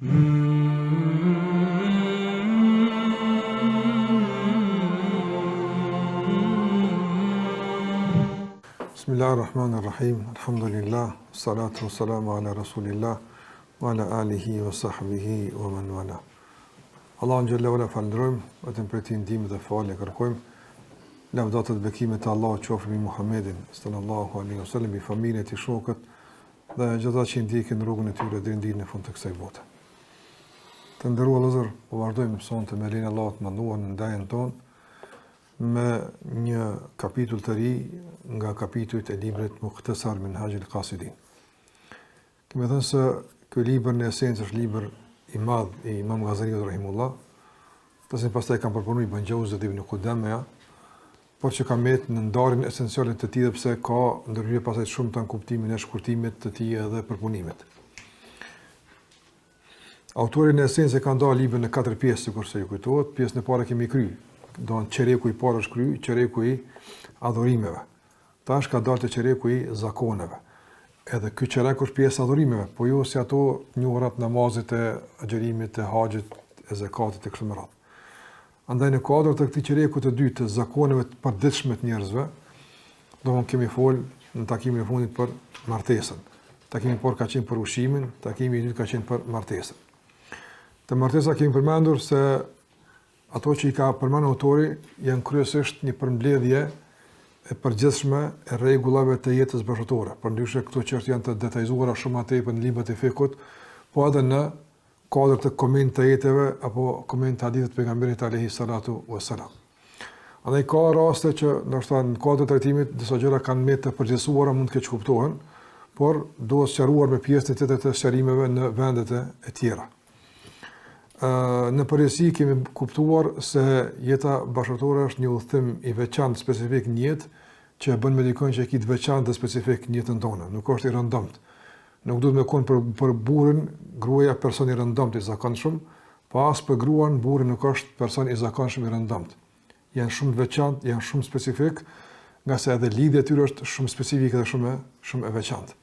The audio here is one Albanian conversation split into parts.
Bismillahirrahmanirrahim. Alhamdulillah. Salatu wassalamu ala rasulillah wa ala alihi wa sahbihi wa man wala. Allahun xhallahu ala falënderojmë, vetëm për ti ndihmë dhe falë kërkojmë. Lavdata dhe bekimet e Allahut qofshin mbi Muhammedin sallallahu alaihi wasallam, mbi familjen e tij, shokët dhe gjithata që ndjekin rrugën e tyre deri në ditën e fundit të kësaj bote. Të nderuar vëllezër, po vazhdojmë sonte me lenin Allahut të mënduar në ndajën tonë me një kapitull të ri nga kapitujt e librit Mukhtasar Minhaj al-Qasidin. Kemi thënë se ky libër në esencë është libër i madh i Imam Ghazaliut rahimullah, pasi pastaj kanë përpunuar Ibn Jauzi dhe Ibn Qudama, por që ka mbet në ndarjen esenciale të tij, pse ka ndërhyrje pastaj shumë të në kuptimin e shkurtimit të tij dhe përpunimit. Autori në esencë ka ndarë librin në 4 pjesë, sikurse ju kujtohet. Pjesën e parë kemi kryer, do në çereku i parë është kryer, çereku i adhurimeve. Tash ka dalë te çereku i zakoneve. Edhe ky çerek është pjesë e adhurimeve, po jo si ato njohurat namazit e agjërimit, e haxhit, e zakatit e kështu me radhë. Andaj në kuadër të këtij çereku të dytë të zakoneve të përditshme të njerëzve, do kemi fol në takimin e fundit për martesën. Takimi i parë ka qenë për ushimin, takimi i dytë ka qenë për martesën. Te martesa kemi përmendur se ato që i ka përmendur autori janë kryesisht një përmbledhje e përgjithshme e rregullave të jetës bashkëtorë. Përndryshe këto çështje janë të detajzuara shumë më tepër në librat e fikut, po edhe në kuadër të komentateve apo koment hadithit të pejgamberit alayhi salatu wassalam. Andaj ka raste që ndoshta në kuadër të trajtimit disa gjëra kanë më të përgjithësuara, mund të keq kuptohen, por duhet sqaruar me pjesën tjetër të sqarimeve në vendet e tjera. Në përgjithësi kemi kuptuar se jeta bashkëtorë është një udhëtim i veçantë specifik në jetë që bën me dikon që e kitë veçantë dhe specifik në jetën tonë. Nuk është i rëndomt. Nuk duhet me konë për burrin gruaja person i rëndomt i zakonshëm, pa as për gruan burri nuk është person i zakonshëm i rëndomt. Janë shumë veçantë, janë shumë specifik, nga se edhe lidhja e tyre është shumë specifike dhe shumë e veçantë.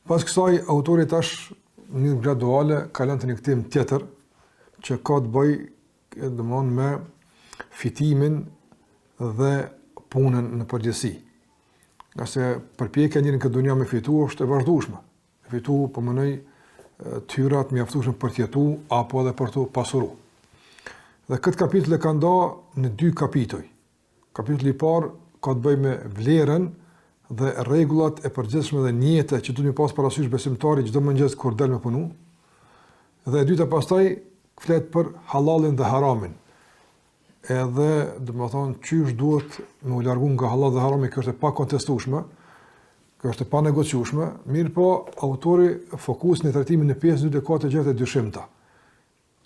Pas kësaj autori tash një graduale kalon të një kuptim tjetër që ka të bëjë domthonë me fitimin dhe punën në përgjithësi. Nga se përpjekja njëri në këtë dunja me fitu është e vazhdueshme. Fitu po mënoj tyrat mjaftueshme për të jetu apo edhe për të pasuru. Dhe këtë kapitull e ka nda në 2 kapituj. Kapitulli i parë ka të bëjë me vlerën dhe rregullat e përgjithshme dhe njete që duhet të pas parasysh besimtari çdo mëngjes kur del me punu. Dhe e dyta pastaj flet për halallin dhe haramin. Edhe domethënë çysh duhet me u largu nga halal dhe harami, kjo është e pakontestueshme, kjo është e panegociueshme, mirë po autori fokusin e trajtimit në pjesën e dytë ka të gjatë dyshimta.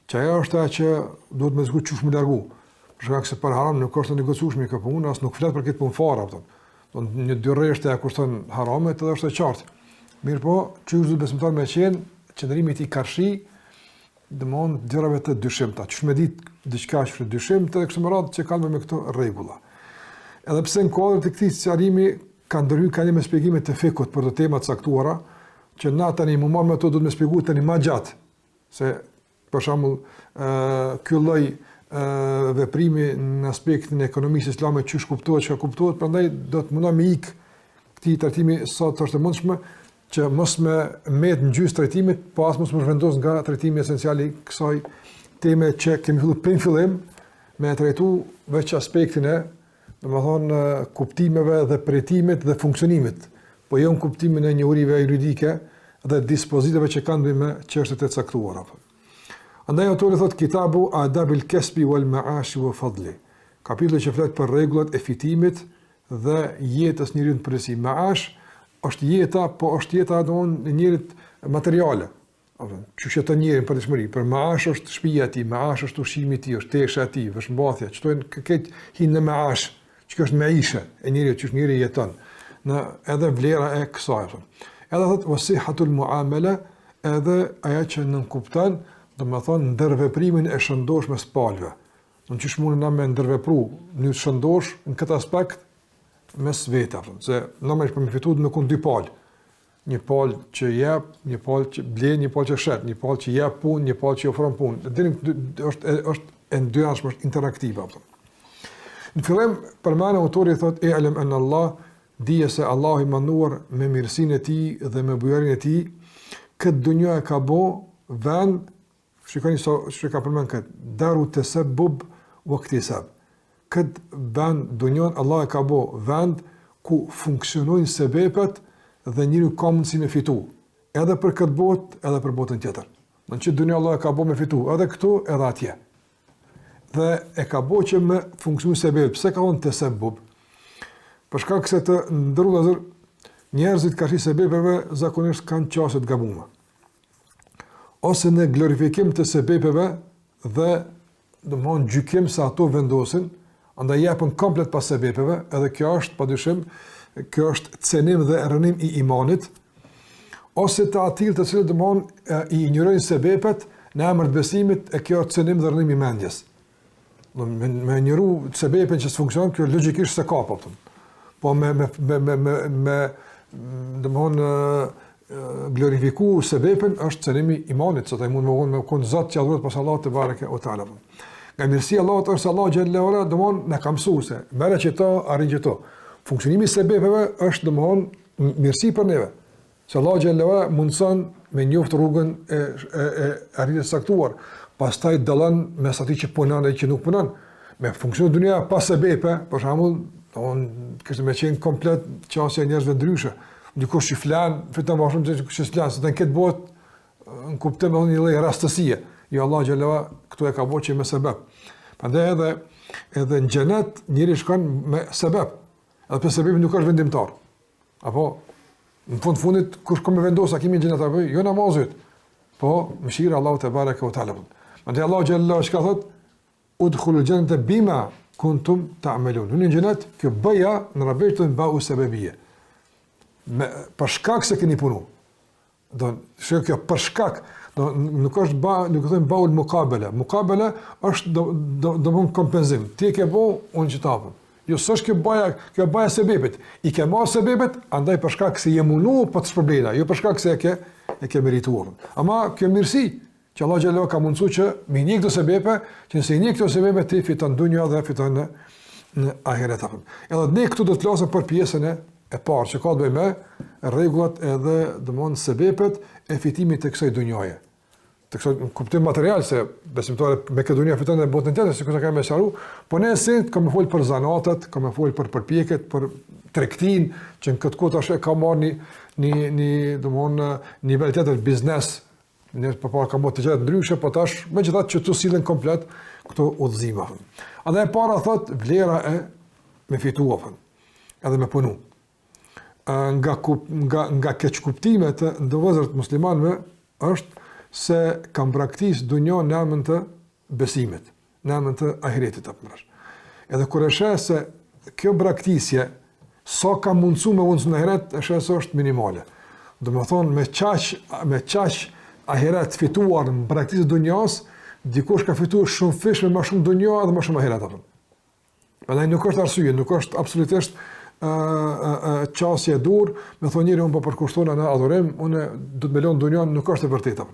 Që ajo është ajo që duhet me zgjut çysh me largu. Për shkak se për haram nuk është negociueshme kjo punë, as nuk flet për këtë punë fare apo. Një 2 rreshte ja kushton haramet edhe është e qartë. Mirë po, çysh duhet besimtar me qenë qëndrimi i tij karshi dëmon gjërave të dyshimta. Çish me ditë diçka që është dyshim të kështu me radhë që kanë me këto rregulla. Edhe pse në kuadër të këtij sqarimi ka ndërhyrë kanë me shpjegime të fikut për të tema të caktuara, që na tani më marr me ato do të më shpjegoj tani më gjatë. Se për shembull ky lloj veprimi në aspektin e ekonomisë islame çish kuptohet, çka kuptohet, prandaj do të mundoj me ik këtij trajtimi sa të është e mundshme që mos me met në gjysmë trajtimit, po as mos më vendos nga trajtimi esencial i kësaj teme që kemi filluar prej fillim me trajtu veç aspektin e, domethënë, kuptimeve dhe përjetimit dhe funksionimit, po jo në kuptimin e njohurive juridike dhe dispozitave që kanë me çështjet e caktuara. Andaj autori thot kitabu Adabil Kasbi wal Ma'ashi wa Fadli. Kapitulli që flet për rregullat e fitimit dhe jetës njeriu në përgjithësi. Ma'ash është jeta, po është jeta domthonë e njerit materiale. Që jeton njeriu në përgjithësi. Për Ma'ash është shtëpia e tij, Ma'ash është ushqimi i tij, është tesha e tij, veshmbathja, çtojnë këtë hinë në Ma'ash, që është maisha e njeriu, që njeriu jeton. Në edhe vlera e kësaj. Edhe thot wasihatul muamala, edhe ajo që nën kupton domethënë ndërveprimin e shëndoshme së palëve. Në çish mundem na me ndërvepru në shëndosh në këtë aspekt mes vetave, se normalisht për me fituar me kun 2 palë. një palë që jep, një palë që blen, një palë që shet, një palë që jep punë, një palë që ofron punë. Është e ndyanshme, është interaktive. Në fillim përmend autori thotë e'lem an Allah, dije se Allahu i manduar me mirësinë e tij dhe me bujarinë e tij këtë dunjë e ka bë vend, shikoni çka ka përmend këtë, daru tasabbub wa iktisab. Këtë vend dunjën Allah e ka bë vend ku funksionojnë sebepet dhe njeriu ka mundësi me fitu, edhe për këtë botë, edhe për botën tjetër. Në që dunja Allah e ka bë me fitu, edhe këtu, edhe atje. Dhe e ka bë që me funksionojnë sebepet. Pse ka thonë tasabbub? Për shkak se të ndërrullazër, njerëzit ka shi sebepeve zakonisht kanë qasë të gabuara. Ose në glorifikim të sebepeve dhe domthonë gjykim se ato vendosin, andaj japën komplet pas sebepeve, edhe kjo është padyshim, kjo është cenim dhe rënim i imanit, ose të atil të cilët domthonë i injorojnë sebepet në emër të besimit, e kjo është cenim dhe rënim i mendjes. Me injoru sebepen që s'funksionon, kjo logjikisht se ka po me domthonë glorifiku sebepen është cenimi i imanit, sot ai mund me qenë Zot që adhurohet pas Allahut te bareke o taala. Nga mirësia e Allahut është Allah xhallahu ala domthonë na ka mësuar se merre çto arrin çto. Funksionimi i sebepeve është domthonë mirësi për neve. Se Allah xhallahu ala mundson me njoft rrugën e arritjes së saktuar. Pastaj dallon mes atij që punon dhe që nuk punon. Me funksionon dunia pas sebepe, për shembull, kështë me qenë komplet qasja e njerëzve ndryshe. Dikush që flan, fiton më shumë se kush flan, se në këtë botë në kuptim edhe një lloj rastësie. Jo Allah xhallahu këtu e ka bëu që me sebeb. Prandaj edhe në xhenet njëri shkon me sebeb. Edhe pse sebebi nuk është vendimtar. Apo në fundit kush ka më vendos a kimi në xhenet apo jo namazit. Po mëshira Allahu te bareke o taala. Prandaj Allah xhallahu çka thot? Udkhulul jannata bima kuntum ta'malun. Në xhenet kjo bëja në rabetën ba'u sebebie. Për shkak se keni punu. Do kjo për shkak, nuk është nuk thënë ba'ul muqabala. Muqabala është do mund kompenzim. Ti ke bëu, unë që tapën. Jo s'është kjo bëja sebebet. I ke marrë sebebet, andaj për shkak se je munu po të shpërblera, jo për shkak se e ke merituar. Ama kjo mirësi që Allah xhallahu ka mundsuar që me një këto sebepe, që nëse një këto sebepe ti fiton dunja dhe fiton në ahiret. Edhe ne këtu do të flasim për pjesën e parë që ka të bëjë me rregullat edhe domthonë sebepet e fitimit të kësaj dunjaje. Të kësaj kuptim material se besimtari me këtë dunjë fiton në botën tjetër, sikur sa kemë sharu, po ne kam fol për zanatet, kam fol për përpjekjet, për tregtin që në këtë kohë tash e ka marrë një domthonë nivel tjetër biznes. Ne përpara ka bërë të gjëra ndryshe, po tash megjithatë që tu sillen komplet këto udhëzime. Andaj e para thot vlera e me fituar, edhe me punu. Nga keq kuptimet të ndërvozërt muslimanëve është se kanë braktis dunjë në emër të besimit, në emër të ahiretit apo më. Edhe kur e sheh se kjo braktisje sa ka mundsuar me vonë në ahiret, është minimale. Domethënë me çaq ahiret fituar në braktisë të dunjas, dikush ka fituar shumë fish me më shumë dunja dhe më shumë ahiret apo. Prandaj nuk është arsye, nuk është absolutisht qasje dur, me thonë njëri unë po përkushtona në adhurim, unë do të me lënë dunjan, nuk është e vërtetë.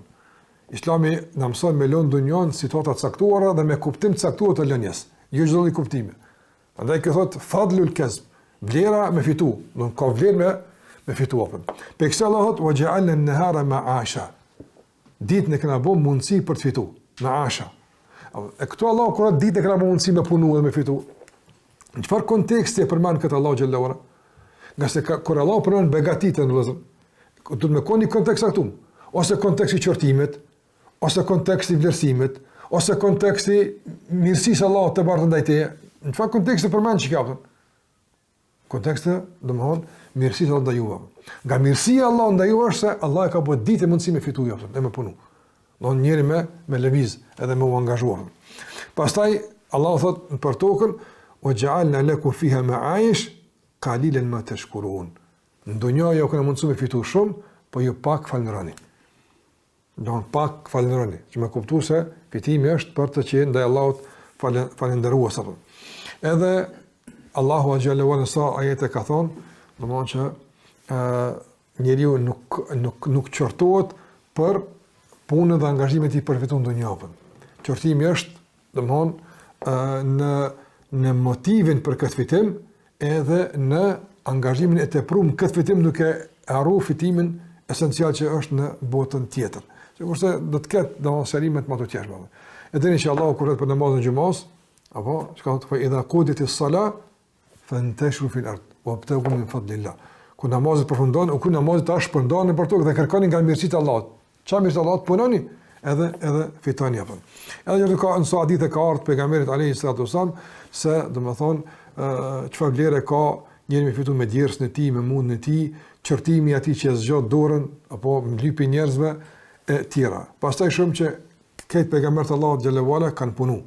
Islami na mëson me lënë dunjan situata të caktuara dhe me kuptim të caktuar të lënjes, jo çdo lloj kuptimi. Prandaj kjo thot fadlul kasb, vlera me fitu, nuk ka vlerë me fitu apo. Peksa Allah thot wa ja'alna an-nahara ma'asha. Ditën e kena bo mundësi për të fitu, në asha. E këtu Allah, kur ditë e kena bo mundësi me punu dhe me fitu, në qëfar konteksti e përmanë këtë Allah xhallahu ala? Nga se kur Allah përmanë begatitën, du të me konë një kontekst aktum, ose konteksti qërtimit, ose konteksti vlerësimit, ose konteksti mirësisë Allah të barë të ndajteje, në qëfar konteksti përmanë që kapëtën? Konteksti, dhe më thonë, mirësisë Allah ndajuva. Nga mirësia Allah ndajuva është se Allah e ka bërë ditë e mundësi me fitu jaftë, dhe me punu. Do njëri me lëviz edhe me u angazhuar. Pastaj Allah thot për tokën, o gjaalna lakum fiha ma'aish qalilan ma tashkurun. Në dunja ju kena mundësu me fitu shumë, po ju pak falënderoni. Do pak falënderoni, që me kuptu se fitimi është për të qenë ndaj Allahut falënderues apo. Edhe Allahu xhallahu ala sa ajete ka thonë, domthonqë njeriu nuk qortohet për punën dhe angazhimet i përfiton ndonjëpën. Qortimi është, domthonë, në motivin për këtë fitim, edhe në angazhimin e tepruar këtë fitim duke harruar fitimin esencial që është në botën tjetër. Sikurse do të ketë domosdoshmë serimet më të tjera. Edhe inshallah kur të për namazin e xumos, apo çka thotë fa idha quditis sala fantashiru fil ard wabtaghu min fadlillah. Kur namazi përfundon, u kur namazi tash përndani për tokë dhe kërkoni nga mirësitë e Allahut. Çfarë mirësitë e Allahut punoni? Edhe fitoni apo. Edhe ju ka në hadith e ka ardhur pejgamberit alayhi salatu wasallam se domethënë çfarë vlerë ka njëri me fitu me djersën e tij, me mundin e tij, qortimi i atij që zgjat dorën apo mlypi njerëzve e tjera. Pastaj shumë që këtë pejgamberët e Allahut xhallahu ala kanë punu.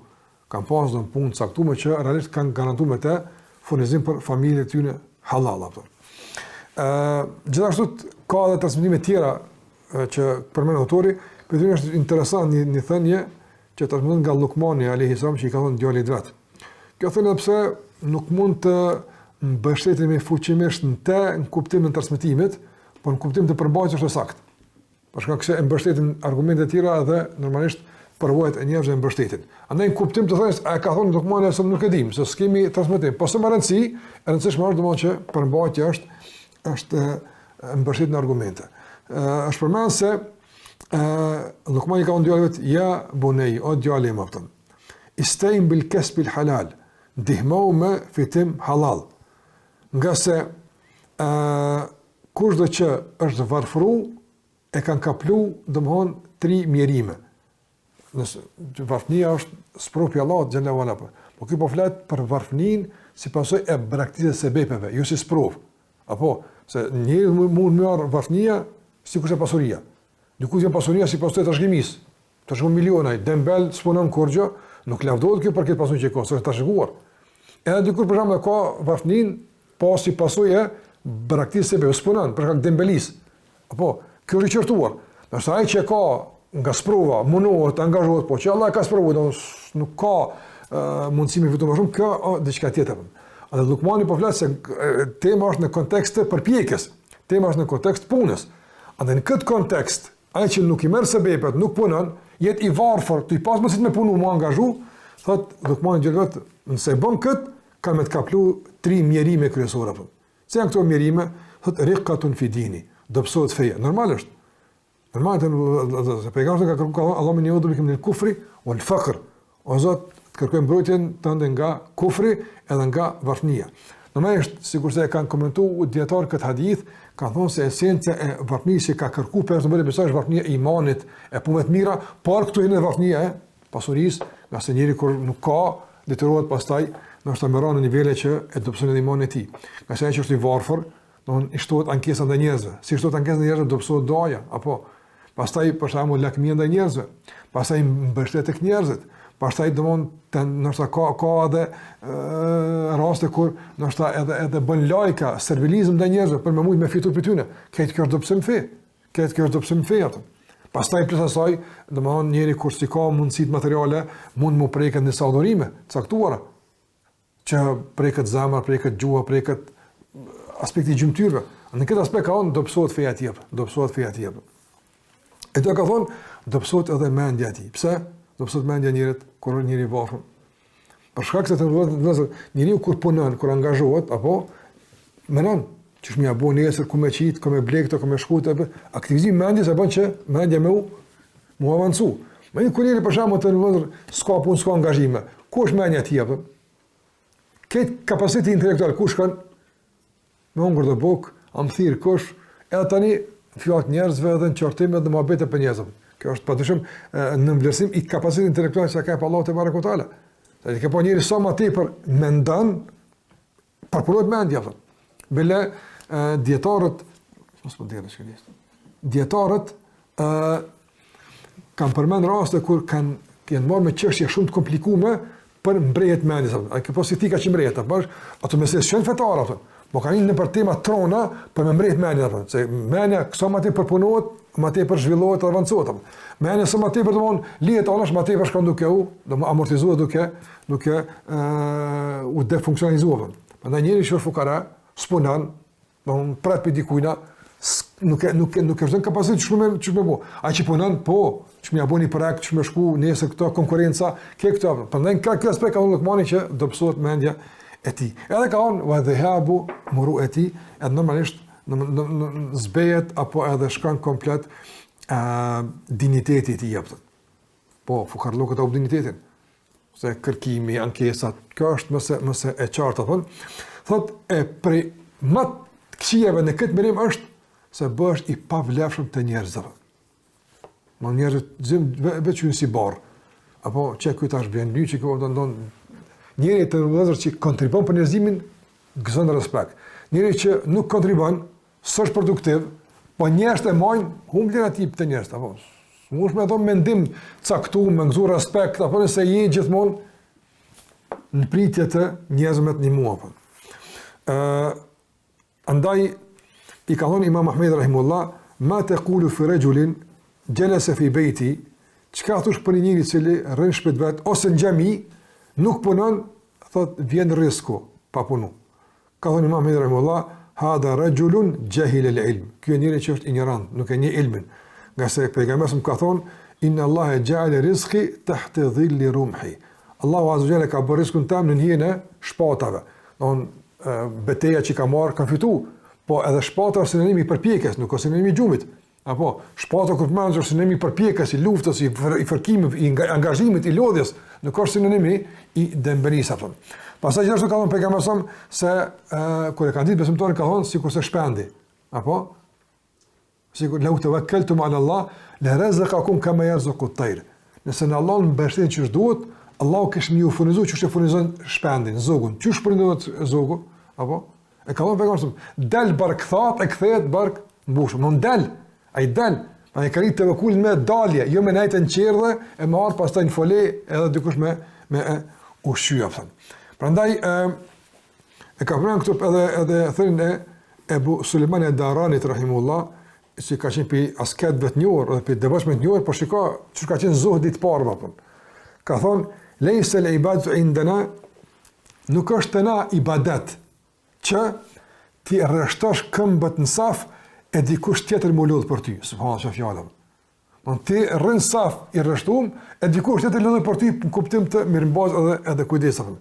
Kanë pasur një punë caktuar që realisht kanë garantuar me të furnizim për familjet e tyre halal apo. Gjithashtu ka edhe transmetime tjera që përmend autori, për ty është interesant një thënie që transmeton nga Lukmani alayhi salam që i ka thënë djalit vet. Kjo thënie pse nuk mund të mbështetemi fuqimisht në të në kuptimin e transmetimit, por në kuptim të përmbajtjes është saktë. Për shkak se e mbështetin argumente të tjera dhe normalisht përvojat e njerëzve e mbështetin. Andaj në kuptim të thënies a ka thënë Lukmani se nuk e dim, se s'kemi transmetim, po s'më rëndësi, e rëndësishme është domosdoshmë që përmbajtja është mbështetje në argumente. Është përmend se Lukmani ka thënë djalit ja bunay o djali im afton. Istaim bil kasb al halal. Ndihmoj me fitim halal. Nga se kushdo që është varfëru e kanë kaplu domthon 3 mjerime. Nëse varfënia është sprovë Allahut xhallahu ala. Po ky po flet për varfënin si pasojë e braktisjes së sebepeve, jo si sprovë. Apo se njëri mund marr varfënia sikur se pasuria. Dikush janë pasuria si pasojë trashëgimisë. Të shumë miliona, dembel s'punon kurrë, nuk lavdohet kjo për këtë pasojë që ka, është trashëguar. Edhe dikur për shembull ka varfënin po si pasojë braktisjes së sebepeve, s'punon për shkak dembelisë. Apo kjo është i qortuar. Nëse ai që ka nga sprova, mundohet, angazhohet, po që Allah ka sprovuar, nuk ka mundësi me fitu më shumë, kjo diçka tjetër. Edhe Lukmani po flet se tema është në kontekst të përpjekjes, tema është në kontekst punës. Andaj në këtë kontekst, ai që nuk i merr sebepet, nuk punon, jetë i varfër, ti pas mos me punu, më angazhu, thot Lukmani xhelvet, nëse bën kët, ka me të kaplu 3 mjerime kryesore apo. Se janë këto mjerime, thot riqatun fi dini, dobësohet feja. Normal është. Normal është, pejgamberi ka kërkuar Allahu më njëu bikum në kufri wal faqr. O Zot, të kërkojmë mbrojtjen tënde nga kufri edhe nga varfënia. Normalisht, sikurse e kanë komentuar dietar këtë hadith, kanë thonë se esenca e varfënisë që ka kërkuar pejgamberi besoj është varfënia e imanit, e punëve të mira, por këtu hyn varfënia e pasurisë, nga se njeriu kur nuk ka, detyrohet pastaj ndoshta më rënë në nivele që e dobëson edhe imanin e tij. Nga se ai që është i varfër, domthonë i shtohet ankesa ndaj njerëzve. Si shtohet ankesa ndaj njerëzve, dobësohet doja, apo pastaj për shembull lakmia ndaj njerëzve, pastaj mbështet tek njerëzit. Pastaj domthonë ndoshta ka edhe raste kur ndoshta edhe bën lajka, servilizëm ndaj njerëzve për me mujt me fitu për tyne. Këtë kjo është dobësim fe. Këtë kjo është dobësim fe atë. Pastaj plus asaj, domthonë njëri kur si ka mundësitë materiale, mund mu preket në disa udhërime caktuara. Që preket zemra, preket gjuha, preket aspekti i gjymtyrëve. Në këtë aspekt ka on dobësohet feja tjetër, dobësohet feja tjetër. E do ka thonë dobësohet edhe mendja e tij. Pse? Dobësohet mendja e njerit kur është njëri i varfër. Për shkak se njeriu kur punon, kur angazhohet, apo mendon ç'është më apo nesër ku më qit, ku më blek, ku më shkutë, aktivizimi i mendjes e bën që mendja më u avancu. Më një kur për shembull të vëllazër s'ka punë, s'ka angazhime. Ku është mendja e tij apo? Këtë kapaciteti intelektual kush kanë? Me hungur dhe buk, am thirr kush, edhe tani fjalët njerëzve edhe në qortime dhe mohabete për njerëzve. Kjo është patyshim në vlerësim i kapacitetit intelektual që ka Allahu te bareku teala. Sa që po njëri sa më tepër mendon, përpunohet mendja apo. Bile dietarët, mos po dieni çka është. Dietarët kanë përmend raste kur kanë marrë me çështje shumë të komplikuara për mbrehet mendjes. Ai ka pozitika që mbrehet, apo ato meses janë fetare apo. Po kanë në për tema trona për me mbret mendjen apo. Se mendja sa më tepër përpunohet, më tepër zhvillohet dhe avancohet. Mendja sa më tepër domthon lihet anash më tepër shkon duke u amortizuar duke u defunksionalizuar. Prandaj njëri që është fukara, spunon, prat për dikujna, nuk e vjen kapacitet ç'më bëu. Ai që punon, po, ç'më ja bëni projekt, ç'më shku nesër këto konkurrenca, këto. Prandaj ka ky aspekt ka Lukmani që do psohet mendja e tij. Edhe ka on wa dhahabu muru'ati, edhe normalisht në zbehet apo edhe shkon komplet dinjiteti i tij apo. Po, fukarllokët au dinjitetin. Se kërkimi, ankesat, kjo është mëse e qartë apo. Thot e prej më të këqijave në këtë mërim është se bësh i pavlefshëm të njerëzve. Mo njerëzit veçun si barr. Apo çka ky tash bën dy që do njëri të vëllezër që kontribon për njerëzimin gëzon respekt. Njëri që nuk kontribon, s'është produktiv, po njerëz të mojnë humblin aty të njerëz apo. Mund me thonë mendim caktuar, me gëzu respekt apo nëse je gjithmonë në pritje të njerëzve të ndihmuar apo. Andaj i ka thonë Imam Ahmed rahimullah, ma taqulu fi rajulin jalasa fi bayti, çka thosh për një njeri i cili rrin shpejt vet ose në xhami, nuk punon, thot vjen risku pa punu. Ka thonë Imam Ahmed rahimullah, hada rajulun jahil al-ilm. Ky njeri që është ignorant, nuk e njeh ilmin. Nga se pejgamberi ka thonë, inna Allah ja'ala rizqi tahta dhilli rumhi. Allahu azza wa jalla ka bërë rizkun tam në hijen e shpatave. Don betejë që ka marrë kanë fituar, po edhe shpata është sinonimi i përpjekjes, nuk është sinonimi i gjumit. Apo shpata kur mëson është sinonimi i përpjekjes, i luftës, i fërkimit, i angazhimit, i lodhjes, nuk është sinonimi i dëmberisë apo. Pastaj gjithashtu ka thonë pejgamberi se kur e ka ditë besimtarin ka thonë sikur se shpendi. Apo sikur lau tawakkaltum ala Allah la razaqakum kama yarzuqu at-tayr. Nëse në Allah mbështetni ç'është duhet, Allahu kishte më furnizuar ç'është furnizon shpendin, zogun. Ç'është furnizohet zogu? Apo e ka thonë pejgamberi dal bark thot e kthehet bark mbushur. Nuk dal, ai dal. Ai ka rritë tevakulin me dalje, jo me najtë në qerdhe, e marr pastaj në fole edhe dikush me ushqy apo. Prandaj e ka pranë këtu edhe thënë Ebu Sulejman ad-Daranit rahimullah, si ka qenë për asketëve të njohur dhe për devotshmëve të njohur, por shiko çu ka qenë zuhdi i parë apo. Ka thonë laysa al-ibadatu indana, nuk është na ibadet që ti rreshtosh këmbët në saf e dikush tjetër më lodh për ty, subhanallahu fjalën. Don ti rrin saf i rreshtuar e dikush tjetër lodh për ty në kuptim të mirëmbajtjes edhe kujdesave.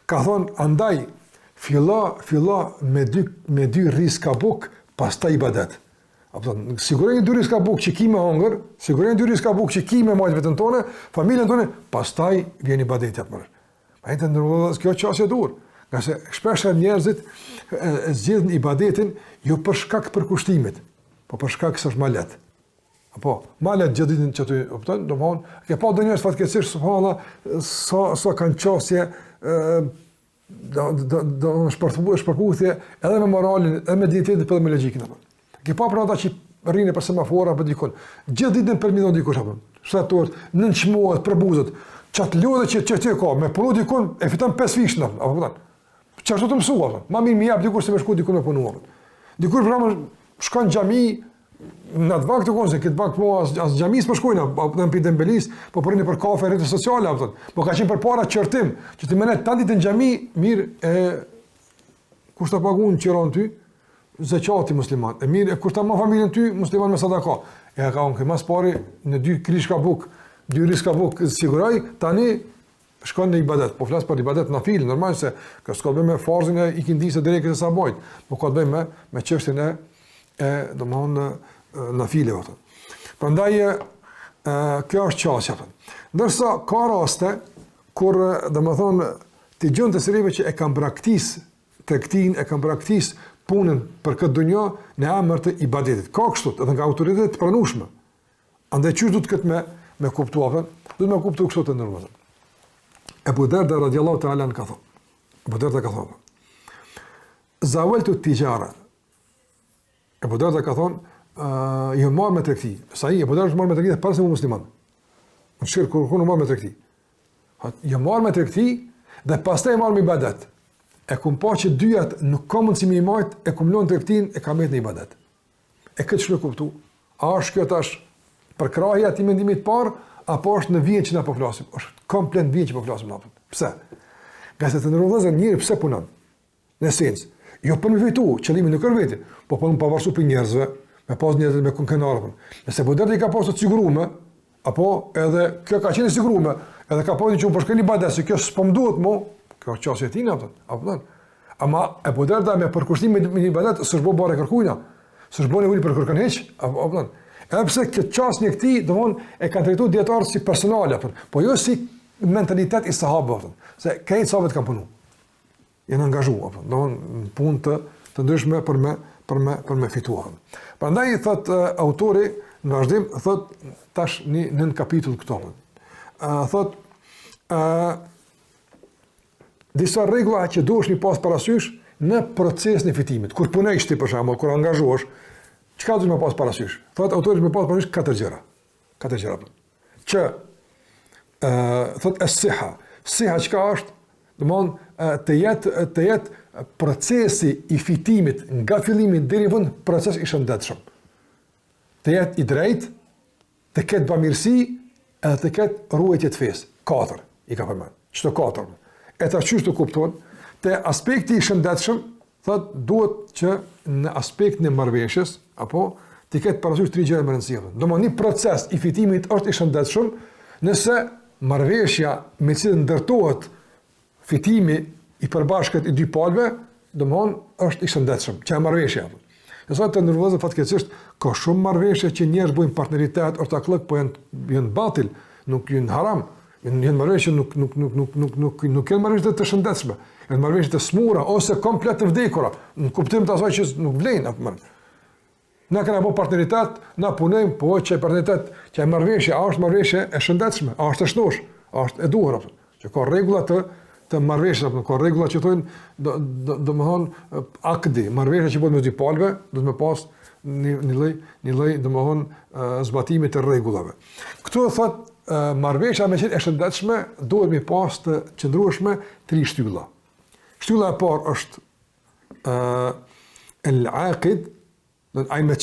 Ka thonë andaj filla me dy riska buk, pastaj ibadet. Apo sigurisht dy riska buk që ki me hongër, sigurisht dy riska buk që ki me majtë vetën tonë, familjen tonë, pastaj vjen ibadeti atë. Pa të ndërrohet kjo çështje dur. Nga se shpesh njerëzit zgjidhin ibadetin jo për shkak të përkushtimit, po për shkak se është ma lehtë. Apo ma lehtë gjithë ditën që tu opton, domthon, ke pa do njerëz fatkeqësisht subhanallahu sa kanë çështje do shpërputhje edhe me moralin, edhe me dietetin, edhe me logjikën apo. Ke pa për ata që rrinë për semafora apo dikon. Gjithë ditën përmendon dikush apo. Shtator, nënçmohet për buzët. Çat lodhë që ti ka, me punu dikun e fiton 5 fish apo kupton. Çfarë do të mësua apo? Ma mirë më jap dikush se më shku dikun me punu. Dikush për shembull shkon në xhami në atë vakt të konse, këtë vakt po as xhamis po shkojnë apo në Pidembelis, po përrinë për kafe rrjetet sociale apo. Po ka qenë përpara çortim, që ti mënet tanti në xhami, mirë kush ta paguon qiron ty? Zeqati musliman. E mirë, kur ta ma familjen ty, musliman me sadaka. E ka unë mas pari në 2 krishka buk, 2 riska buk, siguraj, tani shkon në ibadet. Po flas për ibadet nafile, normal se ka s'ka bëjmë me farzin e ikindisë drejkës së sabajit, po ka bëjmë me çështjen e domthonë nafile ato. Prandaj kjo është çështja ato. Ndërsa ka raste kur domthonë ti gjon të serive që e kanë braktis tregtin, e kanë braktis punën për këtë dunjë në emër të ibadetit. Ka kështu, edhe nga autoritetet të pranueshme. Andaj çu duhet këtë me kuptuar, duhet me kuptuar kështu të ndërmend. Abu Darda radhiyallahu ta'ala an ka thonë. Abu Darda ka thonë. Zawaltu at-tijara. Abu Darda ka thonë, jo marr me tregti. Sa i Abu Darda marr me tregti para se musliman. Në shirk kur marr me tregti. Jo marr me tregti dhe pastaj marr me ibadet. E kum pa që dyjat nuk ka mundësi me i majt, e kum lënë tregtin, e ka mbet në ibadet. E këtë ç'më kuptu? A është kjo tash përkrahja e mendimit të parë, apo është në vijën që na po flasim? Është komplet vijën që po flasim natë. Pse? Gjasë të ndërrozën njëri pse punon? Në esencë, jo për me fitu, qëllimi nuk është vetë, po punon pavarësisht për njerëzve, me pas njerëz me kënaqësi. Nëse budeti ka pasur të siguruar, apo edhe kjo ka qenë e siguruar, edhe ka pasur që po shkoni badet, se kjo s'po më duhet më, kjo çështje e tina apo. Ama e buderta me përkushtim me badet s'është bë bare kërkuina. S'është bën nevojë për kërkon hiç, apo. Edhe pse kjo çështje e këtij, domthon e kanë trajtuar dietar si personale apo, po jo si mentalitet i sahabëve, se këto sahabët kanë punuar. Janë angazhuar apo, domthon punë të ndryshme për me fituar. Prandaj thot autori në vazhdim thot tash në kapitull këto. Thot disa rregulla që duhesh mi pas parasysh në procesin e fitimit. Kur punosh ti për shembull, kur angazhohesh, çka duhesh me pas parasysh? Thot autori me pas parasysh katër gjëra. Që thot as-siha. Siha çka është? Domthon të jetë procesi i fitimit nga fillimi deri në fund proces i shëndetshëm. Të jetë i drejtë, të ketë bamirësi edhe të ketë ruajtje të fesë. 4 i ka përmend. Çto 4? E ta çysh të kupton, te aspekti i shëndetshëm, thot duhet që në aspektin e marrëveshjes apo të ketë parasysh 3 gjëra më rëndësishme. Domthon një proces i fitimit është i shëndetshëm nëse marrëveshja me cilën ndërtohet fitimi i përbashkët i dy palëve, domthon është i shëndetshëm, që e marrëveshja. Nëse të ndërvozë fatkeqësisht ka shumë marrëveshje që njerëz bojnë partneritet ortaklëk, po janë batil, nuk janë haram. Janë marrëveshje nuk janë marrëveshje të shëndetshme. Janë marrëveshje të smura ose komplet të vdekura, në kuptim të asaj që nuk vlen apo. Na kanë bërë partneritet, na punojmë, po që partneritet, që marrëveshja është marrëveshje e shëndetshme, është e shnosh, është e duhur apo. Që ka rregulla të marrëveshjes, apo ka rregulla që thonë domthon akdi, marrëveshja që bëhet me dy palëve, do të më pas një lloj domthon zbatimi të rregullave. Këtu thotë marrëveshja me qenë e shëndetshme duhet mi pas të qëndrueshme 3 shtylla. Shtylla e parë është el-aqid, do ai me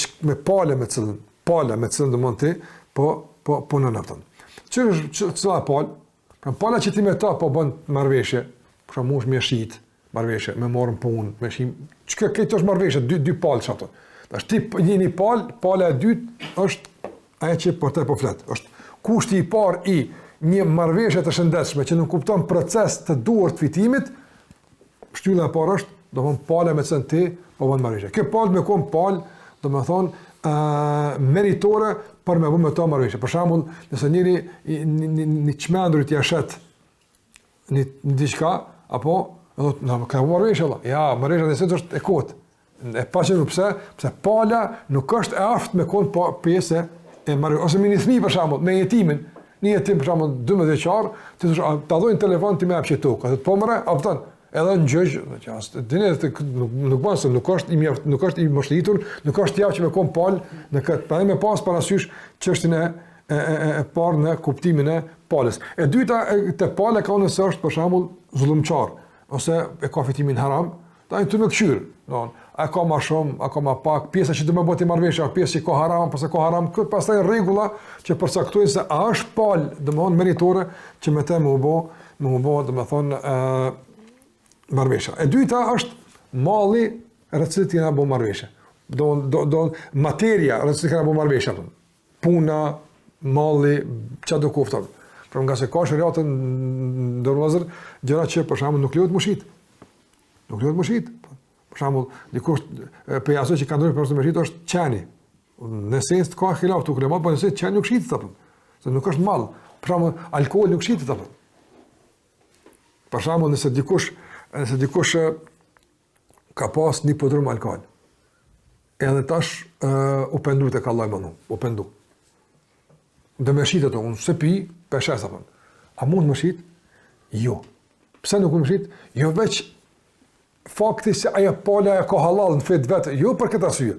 palë me cilën do mund ti po në naftën. Çfarë palë? Pra pala që ti me ta po bën marrëveshje, për shembull mush me shit, marrëveshje, me morën punë, me shim. Çka këto është marrëveshje, dy palë çato. Tash ti jeni pala e dytë është ajo që po të po flet. Është kushti i parë i një marrëveshje të shëndetshme që nuk kupton proces të duhur të fitimit. Shtylla e parë është, domthon pala me cilën ti po bën marrëveshje. Kjo palë me kon palë, domethën meritore për me bëmë të marrëveshje. Për shembull, nëse njëri një çmendur t'i shet në diçka, apo thotë, "Na ka marrëveshje valla." Ja, marrëveshja nëse është e kot. E paqen pse pala nuk është e aftë me kon pjesë e marrëveshjes. Ose me një fëmijë për shembull, me jetimin, një jetim për shembull 12 vjeçar, ti thosh, "Ta dhojnë telefon ti më hap çetok." Atë po merr, afton. Edhe në gjëj, që asë, nuk bën se nuk është i moshllitur, nuk është javë që me kom palë në këtë, pa me pas parasysh çështjen e parë në kuptimin e palës. E dyta te pala ka nëse është për shembull zullumçar ose e ka fitimin haram, ta të më këshyr, don. A ka më shumë, a ka më pak, pjesa që do më bëti marrëveshje, pjesa që ka haram, pas ka haram, këtë pastaj rregulla që përcaktojnë se a është palë, domethënë meritore që me të më u bë, domethënë marrëveshja. E dyta është malli rreth cilit kena bë marrëveshje. Do materia rreth cilit kena bë marrëveshje. Puna, malli, çfarë do kofton. Por nga se ka shariatën ndërmazër gjëra që për shembull nuk lejohet mushit. Nuk lejohet mushit. Për shembull, dikush për ajo që kanë dhënë për mushit është qeni. Në esencë ka xhilaf tu kulema, por nëse qeni nuk shitet apo. Se nuk është mall. Për shembull, alkooli nuk shitet apo. Për shembull, nëse dikush ka pas një podrum alkool, edhe tash u pendu tek Allahu mënu, u pendu. Dhe me shit ato, unë se pi, peshes apën. A mund më shit? Jo. Pse nuk më shit? Jo veç fakti se aja pala ka halal në fet vetë, jo për këtë arsye.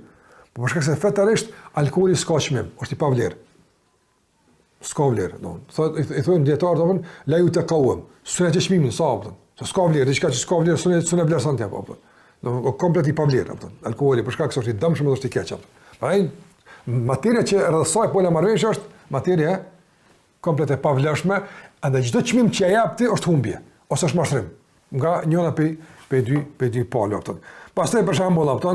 Po përshka se fetarisht, alkoholi s'ka qmim, është i pa vlerë. S'ka vlerë, i thujnë djetarë, la ju të kauëm, sune që qmimin, sa apëtën. Se s'ka vlerë, diçka që s'ka vlerë, sune vlerë sa në tjepë, apëtën. Komplet i pa vlerë, apëtën. Alkoholi, përshka kësë është i dëmshme dhe është i keqë, apëtën. Materia që rrësaj pola marrëveshje është materia komplet e pavlefshme, edhe çdo çmim që ja jap ti është humbje ose është mashtrim. nga njëra pe dy palë apo. Pastaj për shembull apo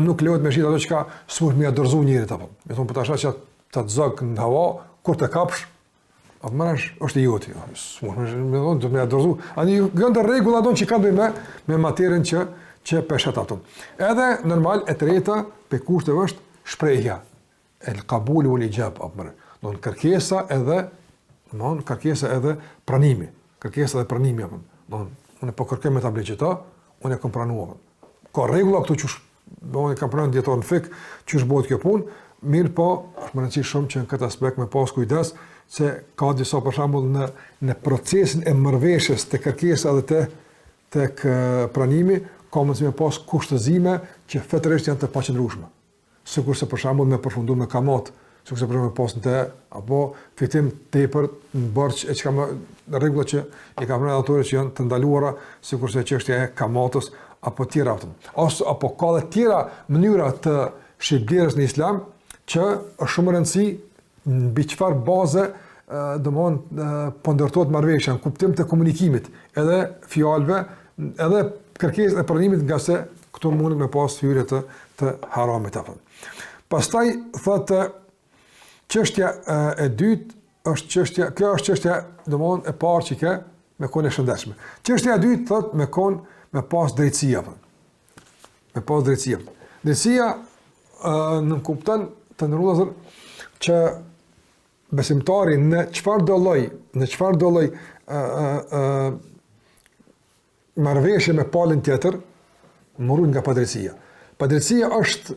nuk lejohet me shit ato që s'mund më dorëzu njëri apo. Me thon po tash që ta zog në hava kur të kapsh apo marrësh është i joti. S'mund më thon do më dorëzu. Ani gjëndë rregulla don që kanë me materien që peshat ato. Edhe normal e treta pe kushteve është shprehja. El qabul wal ijab apo. Don kërkesa edhe pranimi. Kërkesa dhe pranimi apo. Don unë po kërkoj me ta blej çeta, unë e kam pranuar. Ka rregulla këtu që unë kam pranuar dieton fik, që bëhet kjo punë, mirë po, është më rëndësishme shumë që në këtë aspekt me pas kujdes se ka disa për shembull në procesin e marrëveshjes të kërkesa dhe tek pranimi ka mundësi me pas kushtëzime që fatërisht janë të paqëndrueshme. Sikurse për shembull me përfundu me kamat, sikurse për shembull pas në apo fitim tepër në borxh e çka më rregulla që i ka pranuar autorët që janë të ndaluara, sikurse çështja e kamatës apo tjera apo ka dhe tjera mënyra të shitblerës në islam që është shumë rëndësi mbi çfarë baze po ndërtohet marrëveshja në kuptim të komunikimit, edhe fjalëve, edhe kërkesës e pranimit nga se këto mundin me pas hyrje të haramit apo. Pastaj thotë çështja e dytë është kjo është çështja e parë që ka me kon e shëndetshme. Çështja e dytë thotë me pas drejtësia. Me pas drejtësia. Drejtësia në kupton të ndërruazër që besimtari në çfarë do lloj marrëveshje me palën tjetër, morun nga padrejtësia. Padrejtësia është,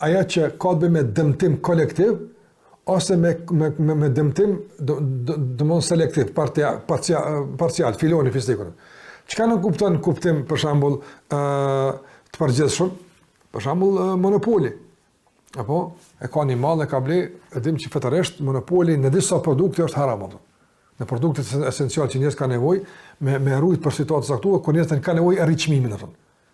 ajo që ka të bëjë me dëmtim kolektiv ose me dëmtim selektiv, parcial, filoni fistikun. Çka nuk kupton kuptim për shembull të përgjithshëm, për shembull monopoli. Apo e ka një mall e ka ble, e dim që fetërisht monopoli në disa produkte është haram apo. Në produktet esenciale që njerëzit kanë nevojë me rujt për situata të caktuara ku njerëzit kanë nevojë rriçmimin apo.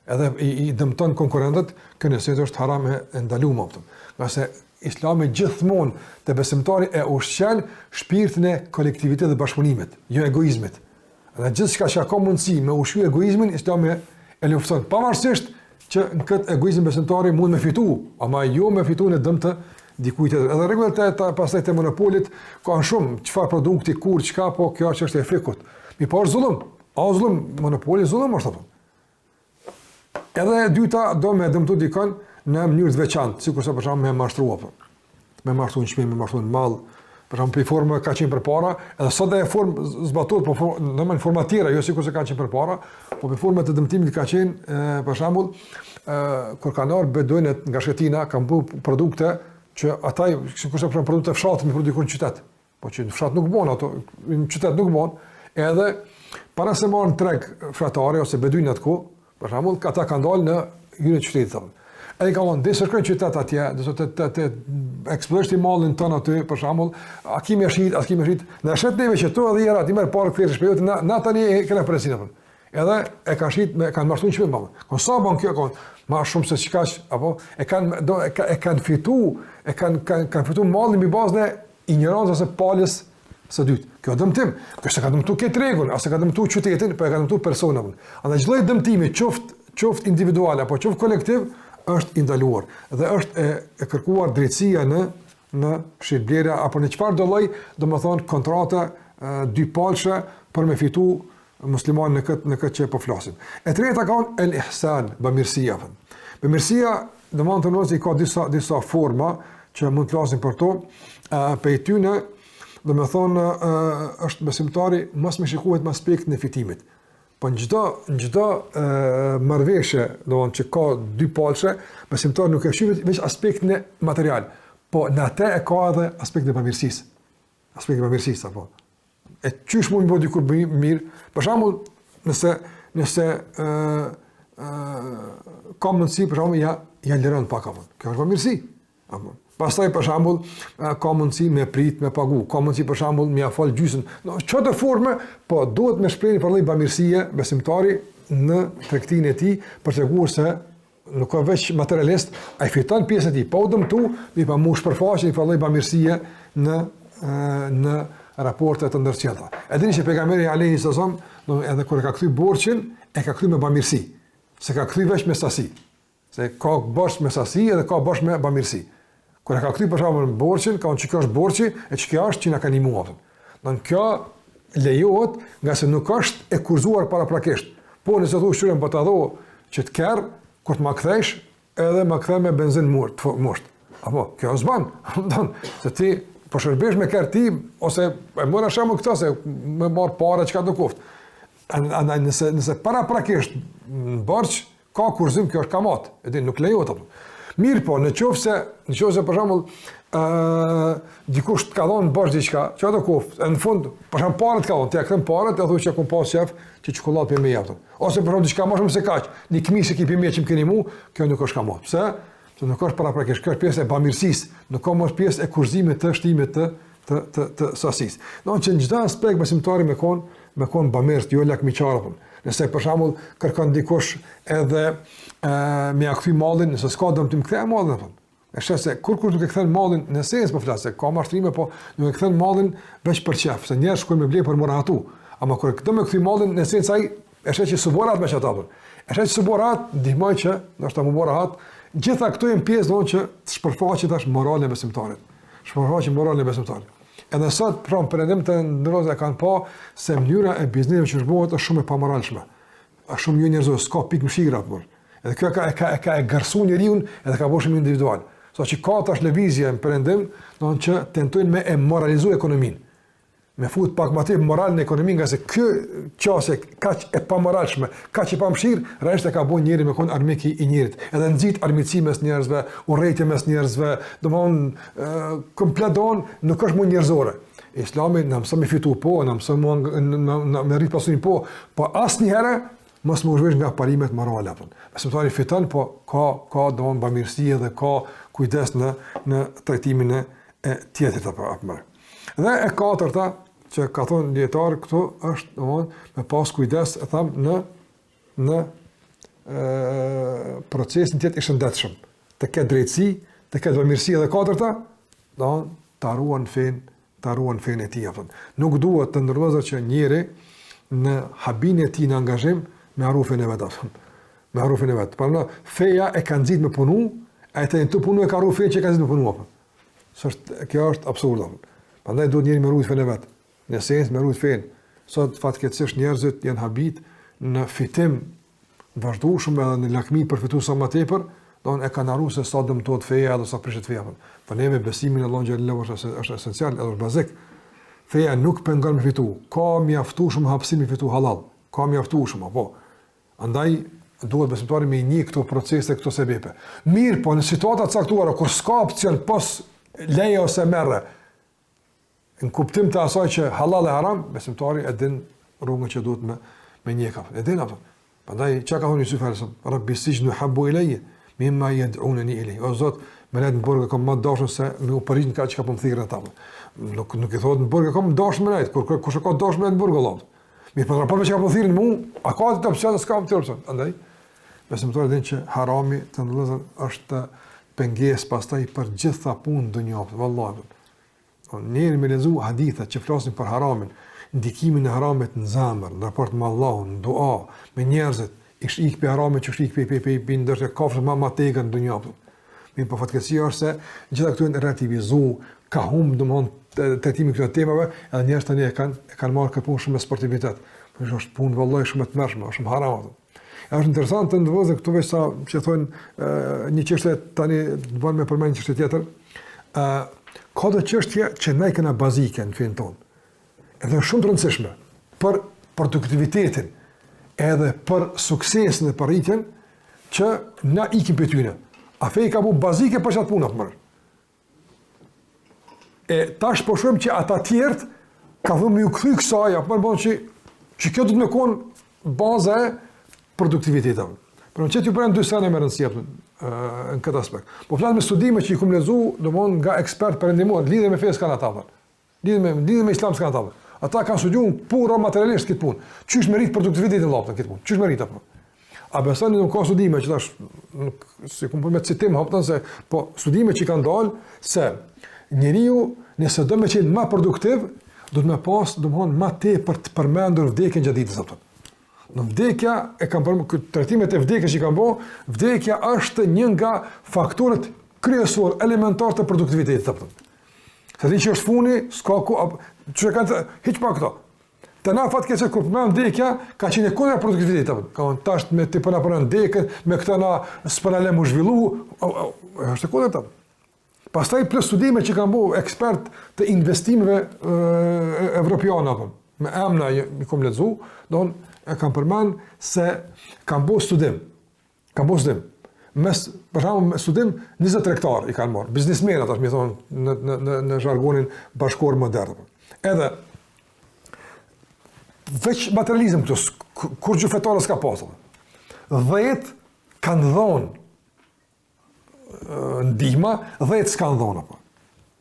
Edhe i dëmton konkurrentët, kënë se është haram e ndaluar apo. Qase Islami gjithmonë te besimtari e ushqen shpirtin e kolektivitetit dhe bashkëpunimit, jo egoizmit. Dhe gjithçka që ka mundësi me ushqy egoizmin, Islami e lufton. Pavarësisht që në këtë egoizëm besimtari mund me fitu, ama jo me fitu në dëm të dikujt tjetër. Edhe rregullat e pastaj të monopolit kanë shumë, çfarë produkti, kur, çka, po kjo është e frikut. Mi po është zullum. Zullum, monopoli zullum është apo. Edhe e dyta do me dëmtu dikon në mënyrë të veçantë, sikurse për shembull me mashtruar apo. Me mashtruar në shtëpi, me mashtruar në mall. Për shembull, për forma ka qenë përpara, edhe sot e formë zbatohet, po në forma tjera, jo sikur se ka qenë përpara, po për forma të dëmtimit ka qenë, për shembull, kur kanë ardhur beduinët nga Shëtina, kanë bërë produkte që ata sikur se produkte fshatit me produkon në qytet. Po që në fshat nuk bën ato, në qytet nuk bën. Edhe para se marrin treg fshatare ose beduinat ku, për shembull, ata kanë dalë në hyrje të qytetit. Ai ka vonë desë shkojnë qytet atje, do të eksplozojë mallin ton aty për shembull, a kimi shit, në shet neve që to edhe era ti merr parë kthesh shpejt, na tani e kanë presin apo. Edhe e ka shit me kanë marrë çmim mall. Ko sa ban kjo kon, më shumë se çikash apo e kanë fitu mallin mbi bazën e ignorancës së palës së dytë. Kjo dëmtim, kjo s'e ka dëmtuar këtë rregull, as e ka dëmtuar qytetin, po e ka dëmtuar personin. Andaj çdo dëmtimi, qoftë individual apo qoftë kolektiv, është ndaluar dhe është e kërkuar drejtësia në shitblerja apo në çfarë do lloj, domethënë kontrata dypalshe për me fitu musliman në këtë që po flasim. E treta ka el ihsan, bamirësia. Bamirësia domethënë se ka disa forma që mund të flasim për to, për tyne domethënë është besimtari mos më shikohet në aspektin e fitimit. Po në çdo marrëveshje, domthonjë që ka dy palëshe, besimtari nuk e shih veç aspektin e material, po në atë e ka edhe aspektin e bamirësisë. Aspekti i bamirësisë apo. E çysh mund të bëj dikur mirë, për shembull, nëse ka mundësi për shembull ja liron pak apo. Kjo është bamirësi. Apo. Pastaj për shembull ka mundësi me prit, me pagu, ka mundësi për shembull me afal gjysën. No, çfarë forme, po duhet me shprehni për lloj bamirësie besimtari në tregtinë e tij për treguar se nuk ka veç materialist, ai fiton pjesën e tij, po dëmtu, mi pa mush përfaqen për lloj bamirësie në raporte të ndërcjellta. E dini që pejgamberi alayhi sallam, edhe kur e ka kthy borxhin, e ka kthy me bamirësi. Se ka kthy veç me sasi. Se ka borx me sasi edhe ka borx me bamirësi. Kur e ka kthy për shembull borxhin, ka thonë që kjo është borxhi e që kjo është që na ka ndihmuar. Don kjo lejohet nga se nuk është e kurzuar paraprakisht. Po nëse thu shtyren po ta dho që të kerr, kur të ma kthesh, edhe ma kthe me benzinë musht. Apo, kjo s'ban. Don, se ti po shërbesh me kerr ti ose e mora shembull këtë se më marr parë çka do kuft. Nëse paraprakisht borx ka kurzim, kjo është kamat. Edhe nuk lejohet apo. Mirë po, nëse për shembull dikush të ka dhënë borx diçka, çka do kuft, në fund, për shembull parët ka dhënë, ti ja kthen parët, e thuaj që kum pas shef, që çokoladë për me japën. Ose për shembull diçka më shumë se kaq, një këmishë që kipi me që më keni mu, kjo nuk është kamat. Pse? Se nuk është paraprakisht, kjo është pjesë e bamirësisë, nuk ka më pjesë e kurzimit të shtimit të sasisë. Do të thonë që në çdo aspekt besimtari me kon bamirës, jo lakmiqarë. Nëse për shembull kërkon dikush edhe me ia kthy mallin, nëse s'ka dëm të më kthej mallin apo. Është se kur nuk e kthen mallin, në sens po flas se ka mashtrime, po nuk e kthen mallin veç për çaf, se njerëz shkojnë me blej për morahatu. Ama kur do me kthy mallin, në sens ai është që suborat me çata. Është që suborat ndihmoj që ndoshta më morahat. Gjitha këto janë pjesë donë që të shpërfaqet tash moralin e besimtarit. Shpërfaqet moralin e besimtarit. Edhe sot perëndim të ndërroza kanë pa se mënyra e biznesit që zhbohet është shumë e pamoralshme. Është shumë njerëzor, s'ka pikë mshira apo. Edhe kjo ka e gërsuar njeriu edhe ka bërë shumë individual. Që ka tash lëvizje në perëndim, donë që tentojnë me e moralizuar ekonominë. Me fut pak më tepër moral në ekonominë, nga se kjo qasje kaq e pamoralshme, kaq e pamshir, rresht e ka bën njëri me kon armik i njerit. Edhe nxit armiqësi mes njerëzve, urrëtie mes njerëzve, domthon komplet nuk është më njerëzore. Islami na mëson me fitu po, na mëson me rrit pasurin po asnjëherë mos më zhvesh nga parimet morale apo. Besimtari fiton, po ka domthon bamirësi dhe ka kujdes në trajtimin e tjetrit apo. Dhe e katërta që ka thonë dietar këtu është domthon me pas kujdes e tham në procesin tjetër i shëndetshëm, të ketë drejtësi, të ketë bamirësi. Dhe katërta domthon ta ruan fen e tij apo. Nuk duhet të ndërvozë që njëri në habin e tij në angazhim me harufin e vet apo. Me harufin e vet. Por feja e ka nxit me punu, ai të punu e ka harufin që ka nxit me punu apo. Kjo është absurde. Prandaj duhet njëri me rujt fen e vet. Në esencë me rujt fen. Sot fatkeqësisht njerëzit janë habit në fitim vazhdueshëm edhe në lakmi për fitu sa më tepër, don e kanë harruar se sa dëmtohet feja edhe sa prishet feja. Po neve besimin në Allahun xhallahu është esencial, është bazik. Feja nuk pengon me fitu. Ka mjaftueshëm hapësim me fitu halal. Ka mjaftueshëm apo. Andaj duhet besimtari me një këto procese, këto sebepe. Mirë, po në situata të caktuara kur s'ka opsion pos leje ose merre, në kuptim të asaj që halal e haram, besimtari e din rrugën që duhet me njeka. E din apo. Prandaj çka ka thonë Yusuf alayhis salam, Rabbi sijnu habbu ilayya mimma yad'unani ilayhi. O Zot, më lejt në burg kam më dashur se më u parit ka çka po më thirrën ata. Nuk i thotë në burg kam dashur më lejt, kur kush ka dashur më në burg Allah. Mirë, po raport me çka po thirrën mua, a ka të opsion s'kam të opsion. Andaj besimtari din që harami të ndëllëzën është pengesë pastaj për gjitha punë dunjore, vallahi. Njëri me lezu hadithat që flasin për haramin, ndikimin e haramit në zemër, në raport me Allahun, në dua, me njerëzit, ik për haramin që ik për ndërshë kafshë ma tega në dunja. Mirë për fatkeqësia është se gjitha këtu e relativizu, ka humbë domthon trajtimin këtyre temave, edhe njerëz tani e kanë marrë këtë punë shumë me sportivitet. Por është punë vallahi shumë e tmerrshme, është shumë haram. Është interesante të ndërvozë këtu veç sa që thonë një çështje tani të bën me përmendje çështje tjetër. Ka do çështje që ne kemi bazike në fen tonë. Edhe shumë të rëndësishme për produktivitetin, edhe për suksesin e përritjen që na ikim për tyne. A fej ka bu bazike për qatë punat mërë. E tash po shumë që ata tjertë ka dhëmë ju këthy kësaj, apo më bënë që kjo du të me konë baza e produktivitetet. Për në qëtë ju përën dy sene me rëndësjepën në këtë aspekt. Po flasë me studime që i kumë lezu, do mënë nga ekspert përëndimot, lidhe me fejë s'kanë ata, lidhe me islam s'kanë ata. Ata kanë studiuar pura materialisht këtë punë. Qysh merit produktivitetin laptën këtë punë? Qysh merit apo? A besoni nuk ka studime që tash nuk si kumë me citim hapton se po studime që kanë dalë se njeriu nëse do të qenë më produktiv, duhet me pas, domthon, më tepër të përmendur vdekjen gjatë ditës apo. Në vdekja e kam për trajtimet e vdekjes që kam bë, vdekja është një nga faktorët kryesor elementar të produktivitetit apo. Se ti që është funi, s'ka ku, që kanë hiç pa këto. Të na fatkeqëse kur përmend vdekja, ka qenë kundër produktivitetit apo. Ka tash me ti po na punon vdekën, me këtë na s'po na lë më zhvillu, është kundër ta. Pastaj plus studime që kanë bërë ekspert të investimeve evropiane apo. Me emra i kom lexu, don e kam përmend se kanë bërë studim. Kanë bërë studim. Për shembull, studim 20 hektar i kanë marrë. Biznesmenë ata më thonë në jargonin bashkëkor modern. Edhe veç materializëm këtu, kur gjë fetare s'ka pasur. 10 kanë dhonë ndihma, 10 s'kanë dhonë apo.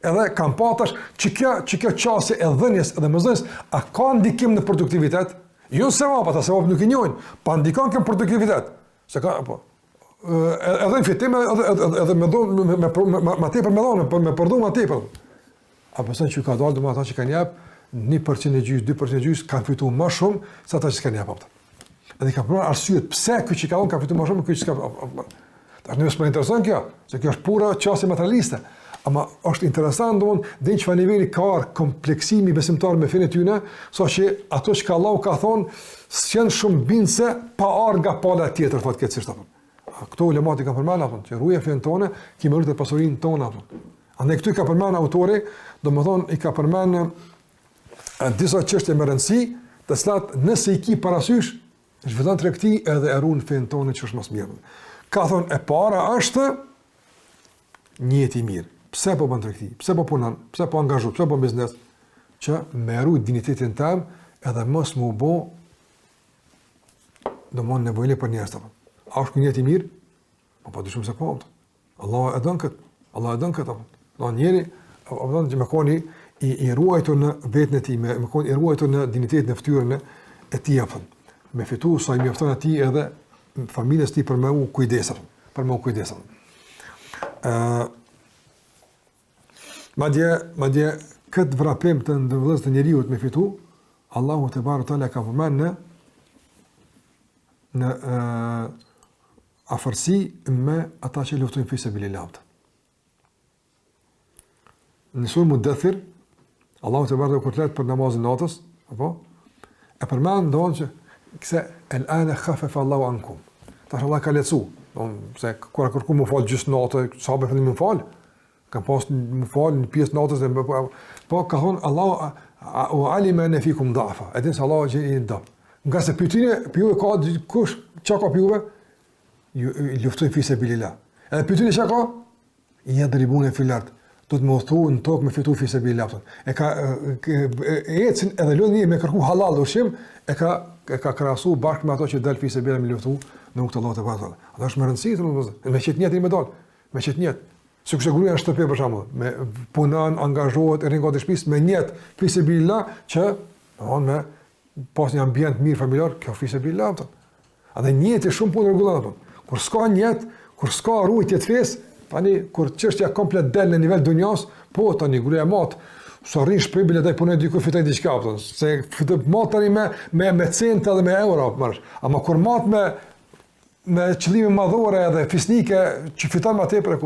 Edhe kanë patash që kjo qasje e dhënjes edhe mëzënjes, a ka ndikim në produktivitet? Jo se vapa, ta se vapa nuk i njojnë, pa ndikon kënë produktivitet. Se ka, apo, edhe në fitim, edhe me tepër me dhonë, me përdu me tepër. A përsen që ka dalë, dhe ata që kanë jepë, 1% e gjys, 2% e gjys, kanë fitu ma shumë, se ata që s'kanë jepë. Edhe ka përmanë arsyet, pse kjo që ka dhonë, kanë fitu ma shumë, kjo që s'ka. Tash nëse më intereson kjo, se kjo është pura qasje materialiste. Ama është interesant domon dhe në çfarë niveli ka kompleksimi besimtar me fenë tyne, saqë ato që Allahu ka thonë s'janë shumë bindse pa ardhur nga pala tjetër fatkeqësisht apo. Këto ulemat i kanë përmendur apo që rruje fen tonë, që më rritë pasurinë tonë apo. Andaj këtu i ka përmendur autori, domethënë i ka përmendur disa çështje me rëndësi, të cilat nëse i ki parasysh, zhvillon tregti edhe e ruan fen tonë që është më mirë. Ka thonë e para është një jetë i mirë. Pse po bën tregti? Pse po punon? Pse po angazhohet? Pse po bën biznes? Që me ruajt dinjitetin tëm edhe mos më u bë domon nevojë për njerëz apo. A është një jetë i mirë? Po padyshim se po. Allah e don kët. Allah e don kët apo. Do njëri apo që më koni i ruajtur në vetën e tij, më koni i ruajtur në dinjitetin e fytyrën e tij apo. Me fitu sa i mjafton atij edhe familjes tij për më u kujdesur, për më u kujdesur. Madje këtë vrapim të ndërvëllës të njeriut me fitu, Allahu te barë tala ka përmen në afërsi me ata që luftojnë fi sabilillah. Në surë Mudaththir, Allahu te barë kur flet për namazin natës, apo e përmen doon që këse el-ana khaffafa Allahu ankum. Tash Allah ka lecu, se kur kërku më fal gjysmë natë, sahabë fillim më fal. Ka pas më fal në pjesë natës dhe po ka thonë Allah u alima an fikum dha'fa. Edin se Allah gjeni në dop. Nga se pyetini pyve ka kush çka ka pyve? Ju luftoj fi sabilillah. Edhe pyetini çka ka? Yadribuna fil ard. Do të më thu në tokë me fitu fi sabilillah. E ka ecën edhe lëni me kërku halal ushim, e ka krahasu bashkë me ato që dal fi sabilillah me luftu në rrugt të Allahut te barë. Atë është më rëndësish domosdoshmë. Me çet njëtin më dal. Me çet njët. Se kështë gruja në shtëpi për shembull, me punon, angazhohet, rrin gati shtëpisë me njet fisabilillah që domthon me pas një ambient mirë familjar, kjo fisabilillah. A dhe njeti shumë punë rregullon ato. Kur s'ka njet, kur s'ka rujtje të fesë, tani kur çështja komplet del në nivel dunjos, po tani gruaja mat, so rrin shtëpi bile dai punoj diku fitoj diçka apo. Se fiton mat tani me centa dhe me euro marrësh. Ama kur mat me qëllime madhore edhe fisnike që fiton më tepër e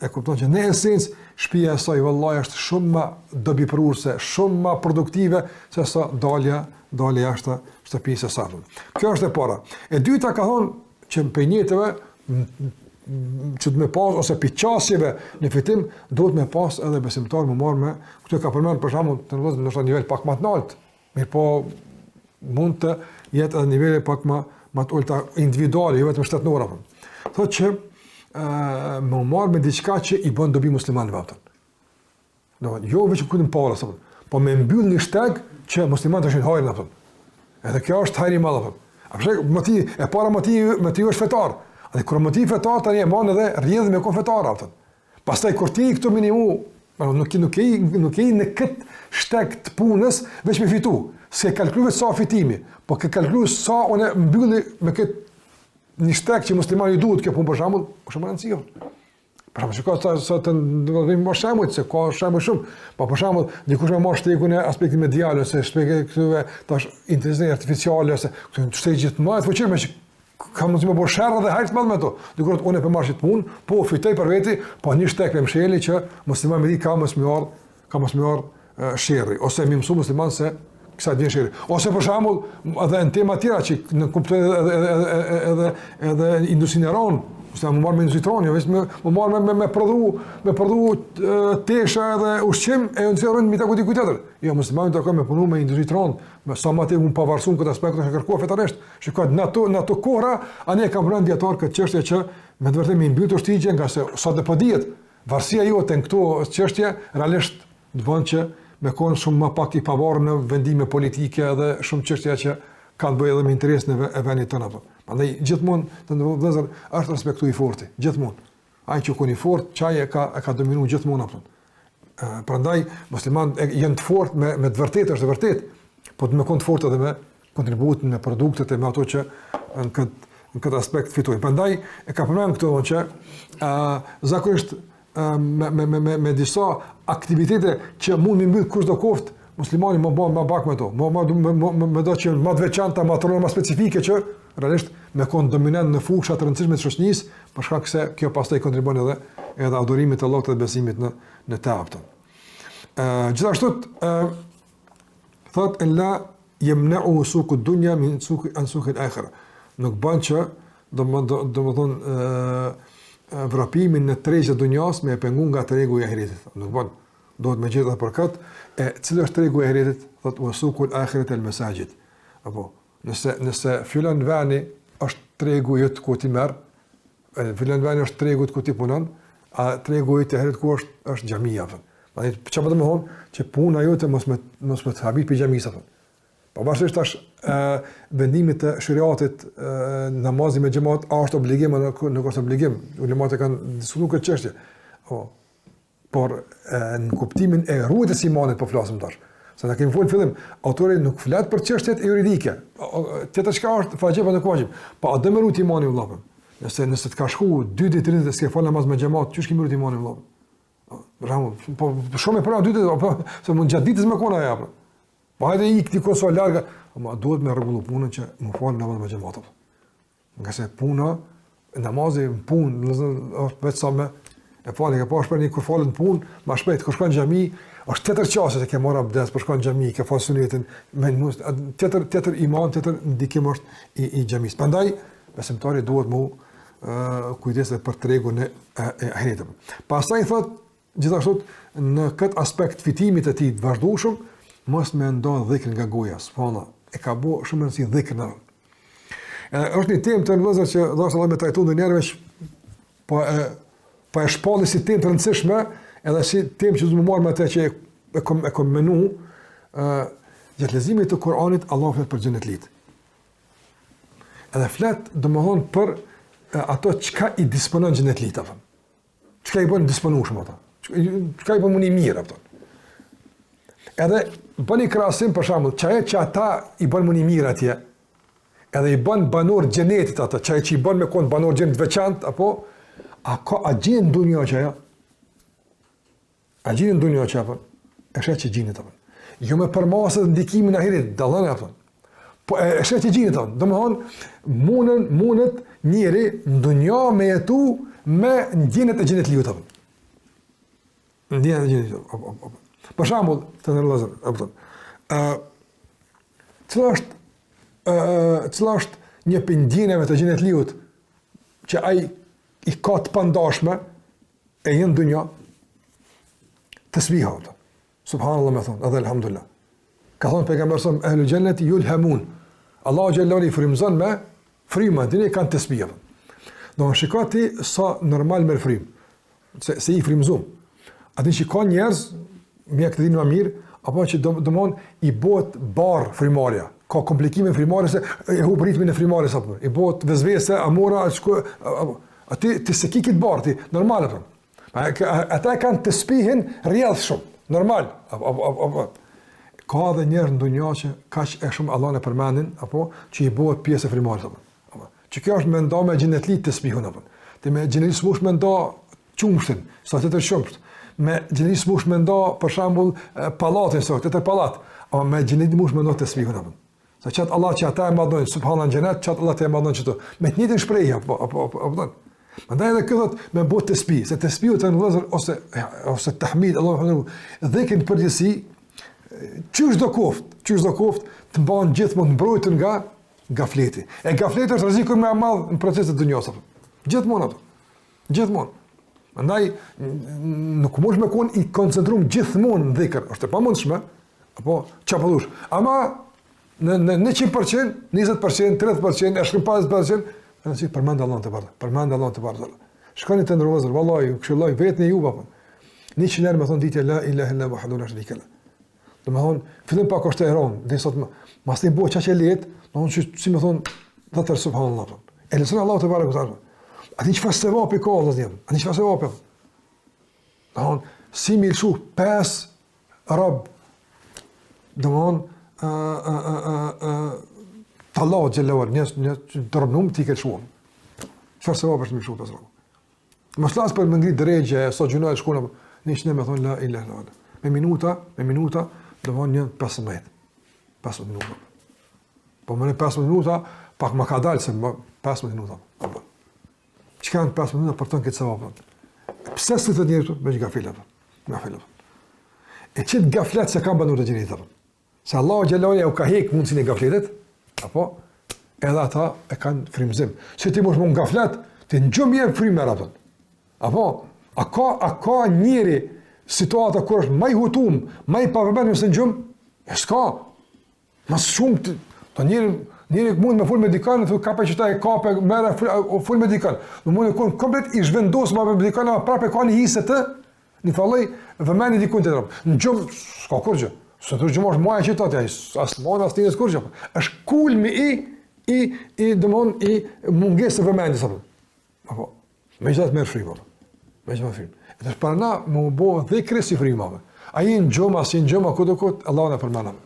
kupton që në esencë shtëpia e saj vallahi është shumë më dobipruese, shumë më produktive se sa dalja jashtë shtëpisë së saj. Kjo është e para. E dyta ka thonë që penjetëve që të me pas ose piqasjeve në fitim duhet me pas edhe besimtar më marrë me këtu ka përmend për shembull në një nivel pak më të lartë. Mirë po mund të jetë edhe nivele pak më të ulta individuale, jo vetëm shtetërore apo. Thotë që më marr me diçka që i bën dobi muslimanëve ato. Do, jo vetëm kujtim para apo, po me mbyll një shteg që muslimanët tashin hajrin apo. Edhe kjo është hajri i madh apo. A pse motiv e para motivi është fetar. Dhe kur motivi fetar tani e mban edhe rrjedh me konfetar ato. Pastaj kur ti këtu minimu, nuk e në kët shteg të punës veç me fitu. Se kalkuloj sa fitimi, po ke kalkuluar sa unë mbylli me këtë një shteg që muslimani duhet kjo punë për shembull, është shumë e rëndësishme. Për shembull, sa të ndodhim më shembull se ka shembull shumë. Po për shembull, dikush më marr shtegun e aspektit medial ose shpjegoj këtyve tash inteligencë artificiale ose këtu shteg gjithmonë të fuqishme që kam mundësi më bëj sherrë dhe hajt më ato. Dikush unë për marrë punë, po fitoj për veti, po një shtek me msheli që musliman me di ka mos më marr sherrri ose më mësu musliman se kësa të vjen sherrri. Ose për shembull, edhe në tema tjera që në kuptojnë edhe industrinë e ron. Ose më marrë me industritron, jo vetëm më marrë me prodhu tesha edhe ushqim e nësirën mi taku diku tjetër. Jo, muslimani do ka me punu me industritron, me sa më të pavarësuar këtë aspekt të kërkuar fetarisht. Shikoj në ato kohra, ani e kam rënë dietar këtë çështje që me të vërtetë më mbyt ushtigje nga se sa të po dihet, varësia jote në këto çështje realisht do bën që me kon shumë më pak i pavarur në vendime politike dhe shumë çështje që kanë bëjë edhe me interesin e vendit tonë apo. Prandaj gjithmonë të vëllezër është respektu i fortë, gjithmonë. Ai që kon i fortë, çaji ka dominuar gjithmonë apo. Prandaj muslimanët janë të fortë me të vërtetë është e vërtetë, po të më kon të fortë edhe me kontributin me produktet e me ato që në këtë aspekt fitojnë. Prandaj e ka përmendur këto që zakonisht me disa aktivitete që mund më mbyll kushdo kohë muslimani më bën më bak me to. Më do që më të veçanta, më të specifike që realisht me kon dominant në fusha të rëndësishme të shoqënisë, për shkak se kjo pastaj kontribon edhe adhurimit të Allahut dhe besimit në të afton. Gjithashtu thot la yamna'u suq ad-dunya min suq al-akhirah. Nuk bën që domethën vrapimin në tregjet e dunjas me pengun nga tregu i ahiretit. Nuk bën. Duhet me gjitha për këtë, cilë është tregu e ahiretit, thot suq al-akhirah al-masajid. Apo nëse fillon vani është tregu i ku ti merr, fillon vani është tregu ku ti punon, a tregu i të ahiretit ku është xhamia. Prandaj çfarë do të thonë që puna jote mos me të habit për xhamisë apo. Pavarësisht tash vendimit të shariatit namazi me xhamat është obligim apo nuk është obligim. Ulemat e kanë diskutuar këtë çështje. Por në kuptimin e rrugës së imanit po flasim tash. Sa ta kemi folur fillim, autori nuk flet për çështjet juridike. Tjetër çka është faqe apo nuk faqe. Po a do më rut imani vëllapën. Nëse të ka shku 2 ditë 3 ditë s'ke fal namaz me xhamat, çu shkimi rut imani vëllapën. Po shumë e pranë 2 ditë apo se mund gjatë ditës më kona ja. Po hajde ik ti koso larga, ama duhet me rregullu punën që më fal namaz me xhamat. Nga se puna, namazi punë, është vetë sa me e fali ka pas për një kur falën punë, më shpejt kur shkon në xhami, është tjetër çështje se ke marrë abdes për shkon në xhami, ke fal sunetin, me tjetër iman, tjetër ndikim është i xhamis. Prandaj besimtari duhet mu kujdeset për tregun e ahiretit. Pastaj thot gjithashtu në këtë aspekt fitimit të tij të vazhdueshëm, mos më ndodh dhikr nga goja, subhanallahu. E ka bëu shumë rëndësi dhikr. Është një temë të vëllezër që dashur Allah me trajton ndonjëherë po e shpalli si temë të rëndësishme, edhe si temë që du më marrë me te që e kom menu, gjatë leximit të Kur'anit, Allah flet për xhenetlit. Edhe flet, domethënë për ato çka i disponon xhenetlit apo. Çka i bën disponueshëm ato. Çka i bën më mirë apo. Edhe bëni krahasim për shembull, çaje që ata i bën më mirë atje, edhe i bën banor xhenetit ata, çaje që i bën me kon banor xhenet veçantë apo a gjinë në dunja që aja? A gjinë në dunja që aja? E shetë që gjinë të apën. Jo me përmasët ndikimin ahiret, dalën e apën. Po e shetë që gjinë të apën. Do më thonë, mundet njëri në dunja me jetu me ndjenet e gjinet liut apën. Ndjenet e gjinet liut apën. Për shambull, të nërëlazër, apën. Cëla është një pëndjeneve të gjinet liut që aj i ka të pandashme e jenë dunja të sbiha. Subhanallah me thonë, edhe elhamdulillah. Ka thonë pejgamberi sa ehlu xhennet yulhamun. Allahu xhallali frymzon me fryma, dini kanë të sbiha. Do të shikoti sa normal me frym. Se i frymzum. Atë që ka njerëz mjek të dinë më mirë, apo që domon i bëhet barr frymarrja. Ka komplikime frymarrje se e hub ritmin e frymarrjes apo. I bëhet vezvese, amora, ti se ki këtë barti, normal apo. Ata kanë të spihin rrjedh shumë, normal. Ka edhe njerëz në dunjë që kaq e shumë Allah e përmendin apo që i bëhet pjesë e frymarrjes apo. Që kjo është mendo me xhenetlit të spihun apo. Ti me xhenetlit smush mendo qumshtin, sa të tërë qumsht. Me gjendit mush me nda, për shembull, pallatin sot, të tërë pallat, ama me gjendit mush me nda tesbihun apo. Sa çat Allah që ata e madhojnë subhanallahu në xhenet, çat Allah të e madhon çto. Me të njëjtën shprehje apo. Mandaj edhe kjo thot me bot tesbih, se tesbihu të vëllezër ose tahmid Allahu dhikrin përgjithësi çysh do koft të mbahen gjithmonë mbrojtur nga gafleti. E gafleti është rreziku më i madh në proceset e dunjos apo. Gjithmonë apo. Gjithmonë. Mandaj nuk mund të kon i koncentruar gjithmonë në dhikr, është e pamundshme apo çapullush. Ama në 100%, 20%, 30%, e shkrim 50%, nëse përmend Allahun te bardh. Përmend Allahun te bardh. Shkoni te ndërvozë, vallahi, këshilloj vetën e juve apo. 100 herë më thon ditën la ilaha illa wahdahu la sharika lahu. Domthon, fillim pa koshtë heron, dhe sot mos i bëj çaqë lehtë, domthon si më thon, dha subhanallahu. Elson Allahu te bardh. A ti çfarë sevapi ka Allahu? A ti çfarë sevapi? Domthon, si më lshu 5 rob. Domthon Allah xhelal një tërnum ti ke shumë. Çfarë se vao për të më shumë pasur. Mos las për më ngrit drejgje, sa gjunoj shkon, niçnë më thon la ilaha illallah. Me minuta, do von një 15 minuta. Po më në 15 minuta, pak më ka dalë se 15 minuta. Çka në 15 minuta për të këtë sevap. Pse s'e të njëjtë me gafila. E çet gaflet se kanë banur të gjenitë. Se Allah xhelal u ka hek mundsinë e gafletit, apo edhe ata e kanë frymëzim. Se ti mos mund gaflet, ti ngjumje frymë apo. Apo a ka njëri situata kur është më i hutum, më i pavëmendshëm se ngjum? S'ka. Mas shumë të njëri mund me fol me dikën, thotë ka pa qytet e kape, merr fol me dikën. Do mund të kon komplet i zhvendosur me dikën, prapë ka një hisë të në falloj vëmendje dikun tjetër. Ngjum s'ka kurrë. Se të gjëmosh muaj që të atja, asë muaj asë tinës kur që, është kulmi i mungesë të vëmendis, apo, me gjithat merë frimë, me gjithat frimë. E të është parëna më bo dhikri si frimë, a i në gjëma, si në gjëma, këtë, Allah në përmenam.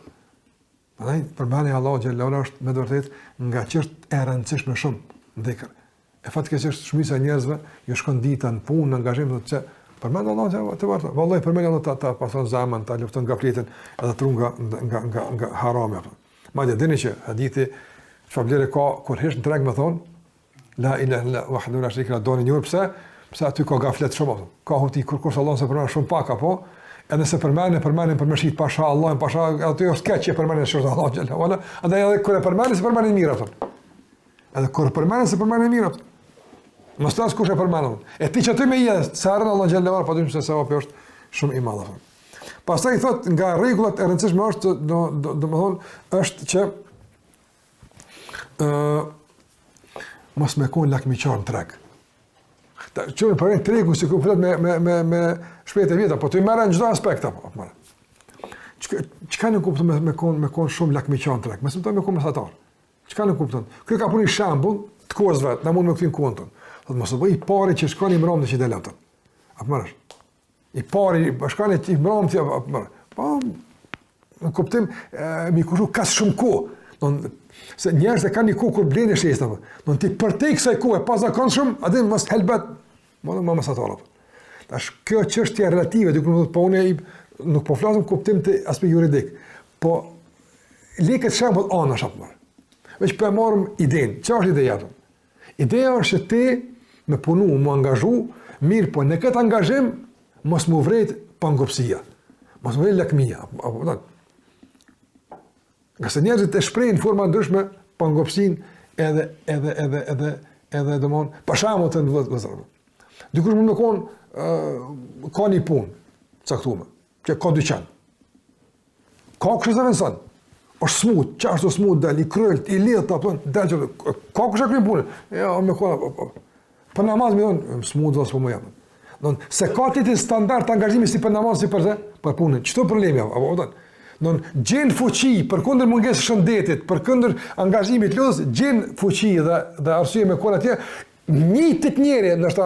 Përmeni Allah gjellora është me dërtet nga qështë e rëndësishme shumë në dhikr. E fatë kësë është shumisa njerëzve, jo shkon dita në punë, në angazhim, dhe të që, përmend Allah të vartë. Vallahi përmend Allah ta pason zaman, ta lufton gafletin edhe tru nga harami. Madje dini që hadithi çfarë vlerë ka kur hesh në treg më thon la ilaha illa wahdahu la sharika lahu doni njëri pse aty ka gaflet shumë. Ka huti kur Allah se përmend shumë pak apo edhe se përmendën për mëshit pasha Allah, pasha aty është keq që përmendën shumë Allah xhallahu ala. Andaj edhe kur e përmendën se përmendën mirë ato. Edhe kur përmendën se përmendën mirë ato. Mos tas kush e përmendon. E ti që ty me jetë, se arën Allah xhallahu ala, padyshim se sevapi është shumë i madh. Pastaj thot nga rregullat e rëndësishme është domethënë është që mos me kon lakmiqar në treg. Çunë për tregu si ku flet me shpejtë vjet apo ti merren çdo aspekt apo. Çka nuk kupton me kon shumë lakmiqar në treg. Mësim të me kon mesatar. Çka nuk kupton. Ky ka punë shembull të kozëve, na mund me kthin konton. Thot mos u bëj i pari që shkon i mbrëmtë që del atë. Apo marrësh. I pari shkon i mbrëmtë apo marr. Po në kuptim mi kushu ka shumë kohë. Don se njerëzit kanë një kohë kur blenë shesta. Don ti për te kësaj kohe pas zakonshëm, atë mos helbet. Më mesatar. Tash kjo çështje relative, diku do të po unë nuk po flasim kuptim të aspekt juridik. Po lekët shembull anash apo marr. Veç po marrim idenë. Çfarë është ideja atë? Ideja është ti me punu, më angazhu, mirë po në këtë angazhim mos më vrejt pangopsia, mos më vrejt lakmia. Nga se njerëzit e shprejnë në forma ndryshme pangopsin edhe domon pashamu të në vëzërë. Dikush mund me konë ka një punë, caktume, që ka dyqan. Ka kështë të rënësën, është smut, që është smut del, i krëlt, i lidh, del që ka kështë e krymë punë. Ja, me kona, për namaz me thonë, smut dhe s'po më jemë. Se ka të standard të angazhimi si për namaz, si për punën. Qëto problemi, gjenë fuqi, për kundër mungesë shëndetit, për kundër angazhimit lodhës, gjenë fuqi dhe arsye me kona tje, një të njeri, nështë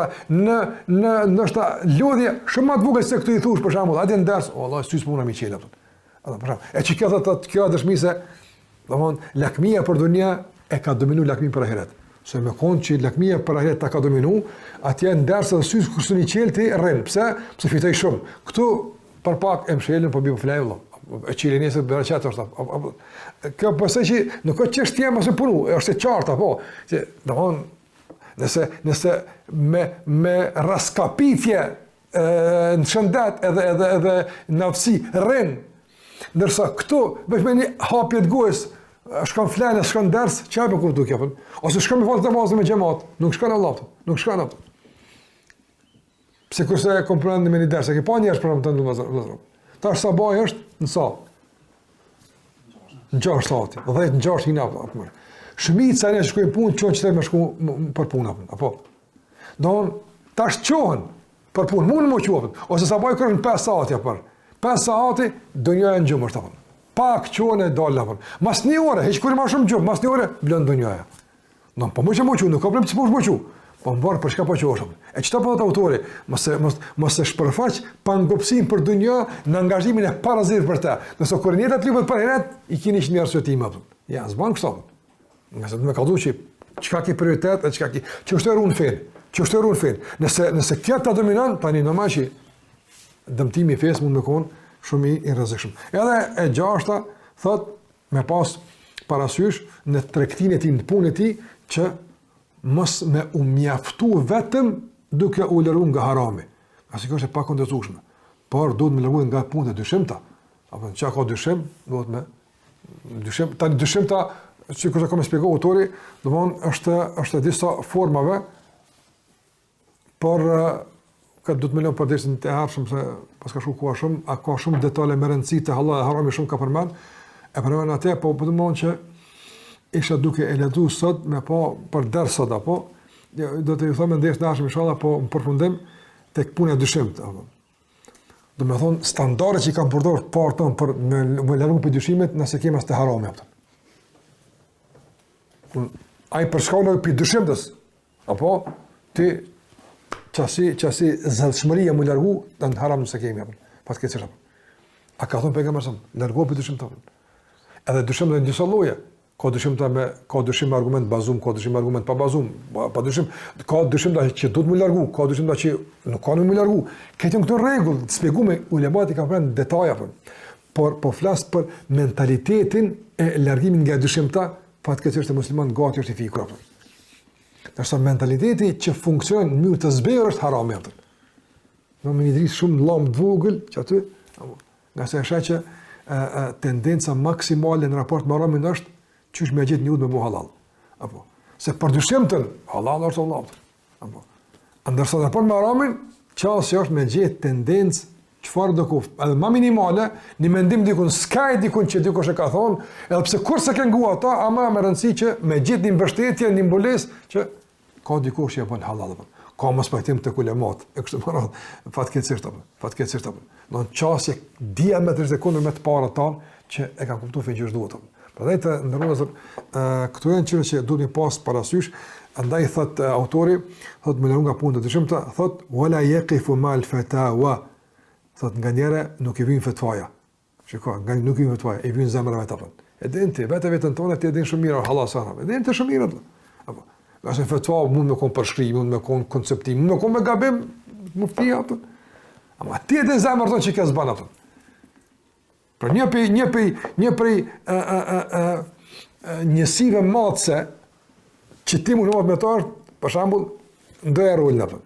lodhje, shumë ma të vogël se këtu i thush, për shambull, adje në dersë, o Allah, s'y s'puna mi qela. E që kjo dëshmi se, lakmia për dunia e ka dominu lakmin për ahiret. Se me konë që lakmia për ahet ta ka dominu, atje ndërsa dhe sysë kërsu një qelti rrinë. Pse? Pse fitoj shumë. Këtu për pak e mshelin po bi po flejë, e qili njësë bërë qëtë është. Kjo përse që nuk është qështë tjemë mësë punu, është e qarta, po. Që, nëse me raskapitje në shëndet edhe në aftësi rrinë, ndërsa këtu, veç me një hapjet gojës, shkon flenë, shkon ders, çaj për kur duke apo? Ose shkon me fal namazin me xhamat, nuk shkon Allah, nuk shkon atë. Pse kurse e komprendë me një ders, e ke pa njerëz për të ndonjë. Tash sabah është në sa? Në 6 sati, 10 në 6 hina apo. Shumica ne shkojnë punë, çon çtë më shku për punë apo. Don tash çohen për punë, mund më quhet. Ose sabah kërkon 5 sati apo. 5 sati donja e gjumër apo. Pak qone dolla apo. Mas një ore, hiç kur më shumë gjumë, mas një ore blon donjaja. No, po më shumë nuk ka problem të s'posh më qiu. Po mbar për çka po qoshëm. E çfarë po thot autori? Mos e shpërfaq pa ngopsim për dunjë në angazhimin e parazit për të. Nëse kur njëta të lypet për herët, i keni një njerëz të tim apo. Ja, s'ban kështu. Nëse më ka thënë çka ke prioritet, çka ke, ç'është run fen. Ç'është run fen. Nëse kjo ta dominon, tani normalisht dëmtimi i fesë mund të konë shumë i rrezikshëm. Edhe e gjashta thot me pas parasysh në tregtinë e tij, në punën e tij që mos me u mjaftu vetëm duke u lëruar nga harami. Asi kjo është e pakondëzueshme. Por duhet me lëruar nga punët e dyshimta. Apo çka ka dyshim, duhet me dyshimta, sikur të kam shpjeguar autori, domthonë është disa formave por ka do të më lëm për dersën të hershëm se pas ka shkuar shumë, a ka shumë detale me rëndësi të halal e harami shumë ka përmend. E përmend atë, po do të thonë që isha duke e lexuar sot me pa për ders sot apo do të ju them ndër dashëm inshallah, po në përfundim tek puna e dyshimt apo. Do të thonë standardet që kanë përdorur porton për me largu për dyshimet nëse kemi as të harami apo. Ai për shkollë për dyshimtës apo ti qasi zëllshmëria më largu të në haram nëse kemi apo. Pas këtë çfarë? A ka thonë pejgamberi sa largo për dyshim tonë. Edhe dyshim në disa lloje. Ka dyshim me argument bazum, ka dyshim me argument pa bazum, pa dyshim, ka dyshim që duhet më largu, ka dyshim që nuk kanë më largu. Këto këto rregull të shpjeguar ulemat i kanë pranë detaja apo. Por po flas për mentalitetin e largimit nga dyshimta, fatkeqësisht musliman gati është i fikur apo. Nërsa mentaliteti që funksionon në mënyrë të zbehur është harami atë. Në më një dritë shumë lam të vogël që aty, nga se është që tendenca maksimale në raport me haramin është qysh me gjithë njëut me bu halal. Apo. Se për dyshimtën, halal është Allah. Apo. Ndërsa në raport me haramin, qasë është me gjithë tendencë çfarë do kuf, edhe më minimale, një mendim dikun, s'ka dikun që dikush e ka thonë, edhe pse kurse ke ngua ata, ama me rëndësi që me gjithë një mbështetje, një mbulesë që ka dikush që e bën halal apo. Ka mos pajtim të ulemat, e kështu me radhë, fatkeqësisht apo. Në çështje diametrisht e kundër me të para tonë që e kanë kuptuar fe gjësh duhet. Prandaj të ndërrozë këto janë çështje që duhet të pas parasysh, andaj thot autori, thot më larg nga punët e dyshimta, thot wala yaqifu mal fatawa. Thot nga njëra nuk i vjen fetvaja. Shikoj, nga nuk i vjen fetvaja, i vjen zemra vetë apo. E din ti, vetën tonë ti e din shumë mirë halal sana. E din ti shumë mirë apo. Qase fetva mund me kon përshkrim, mund me kon konceptim, mund me kon me gabim, mufti apo. Ama ti e din zemra tonë që ka zban apo. Për një prej njësive matëse që ti mund me të është, për shembull, ndoja rolin apo.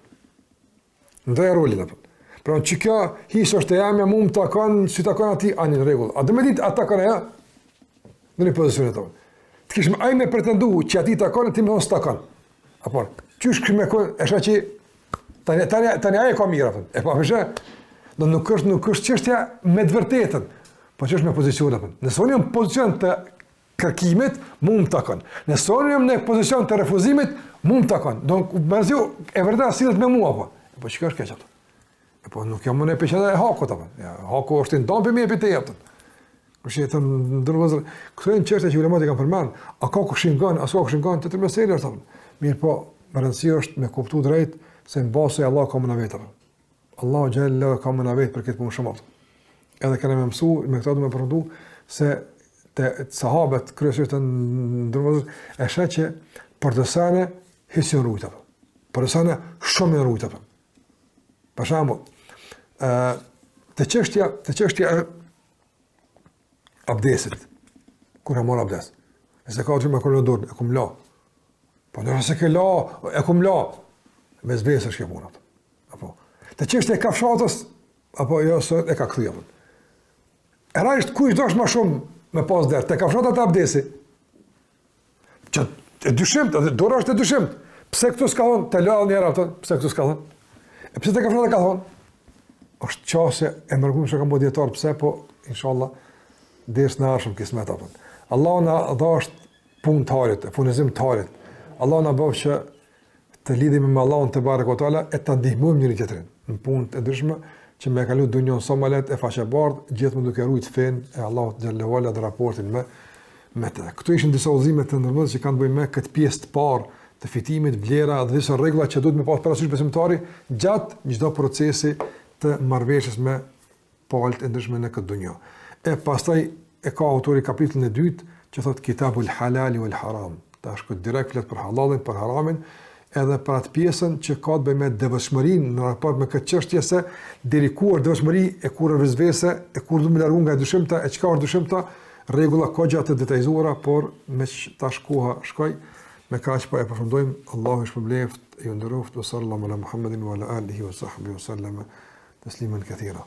Ndoja rolin apo. Pra që kjo hisë është e jamja, mu më takon, si takon ati, anë në regullë. A dhe me ditë, a takon e ja? Në një pozicionet të tonë. Të kishme ajme me pretendu që ati takon, ti me thonë së takon. Apor, qysh këshme kënë, e shka që tani aje ka mira, e pa përshë, nuk është qështja me dëvërtetën, po që është me pozicionet. Nësë unë jam pozicion të kërkimit, mu më takon. Nësë unë jam në pozicion të refuzimit, mu më takon. Donk, mërëzio, e vërda silët me mua, po që është keqat. Po nuk jam më në peqeta e hakut apo. Ja, haku është ndan për mi e pite jeptën. Kështu të ndërvozë, këto janë çështje që ulemat e kanë përmend. A ka kushin gon, as ka kushin gon të tërmësirë thonë. Mirë po, rëndësia është me kuptu drejt se në bazë e Allah ka më në vetë. Allahu xhallahu ka më në vetë për këtë punë shumë. Edhe kanë më mësuar, me këta do më përfundu se te sahabët kryesisht të ndërvozë, është që për të sene hisin rujtë, për të sene shumë në rujtë. Për shembull, të çështja e abdesit, kur e marr abdes, nëse ka të me kërën dorën, e kum la, po nëse ke la, e kum la, me zbesë është ke punat. Apo, të çështja e kafshatës, apo jo, e ka këthia. E rajsht kush dosh ma shumë me pas derë, të kafshatat e abdesi, që e dyshimt, dora është e dyshimt, pse këtu s'ka thonë, të lallë njëra atë, pse këtu s'ka thonë, e pse të kafshatat ka thonë, është qase e mërgum që kam bo djetarë, pse, po, inshallah, desh në arshëm kismet apën. Allah në dhasht punë të harit, punëzim të harit. Allah në bëvë që të lidhimi me Allahun të barë këtala, e të ndihmujmë njëri tjetërin, në punë të ndryshme, që me kalu dunjon sa më lehtë e faqebardh, gjithmonë duke rujt fen e Allahut xhallahu ala dhe raportin me të. Këto ishin disa udhëzime të ndërmjetshme që kanë bëjmë me këtë pjesë të parë të fitimit, vlera dhe disa rregulla që duhet me pas parasysh besimtari gjatë çdo procesi të marrëveshjes me palët e ndryshme në këtë dunjë. E pastaj e ka autori kapitullin e dytë që thotë Kitabul Halali wal Haram. Tash ku direkt flet për halalin, për haramin, edhe për atë pjesën që ka të bëjë me devotshmërinë në raport me këtë çështje se deri kur devotshmëri e kur rrezvese, e kur do të më largu nga dyshimta, e çka është dyshimta, rregulla ka gjatë të detajzuara, por me tash koha shkoj, me kaq po e përfundojmë. Allahu i shpëbleft, ju nderoft, sallallahu ala Muhammedin wa ala alihi wa sahbihi wa sallama tasliman katira.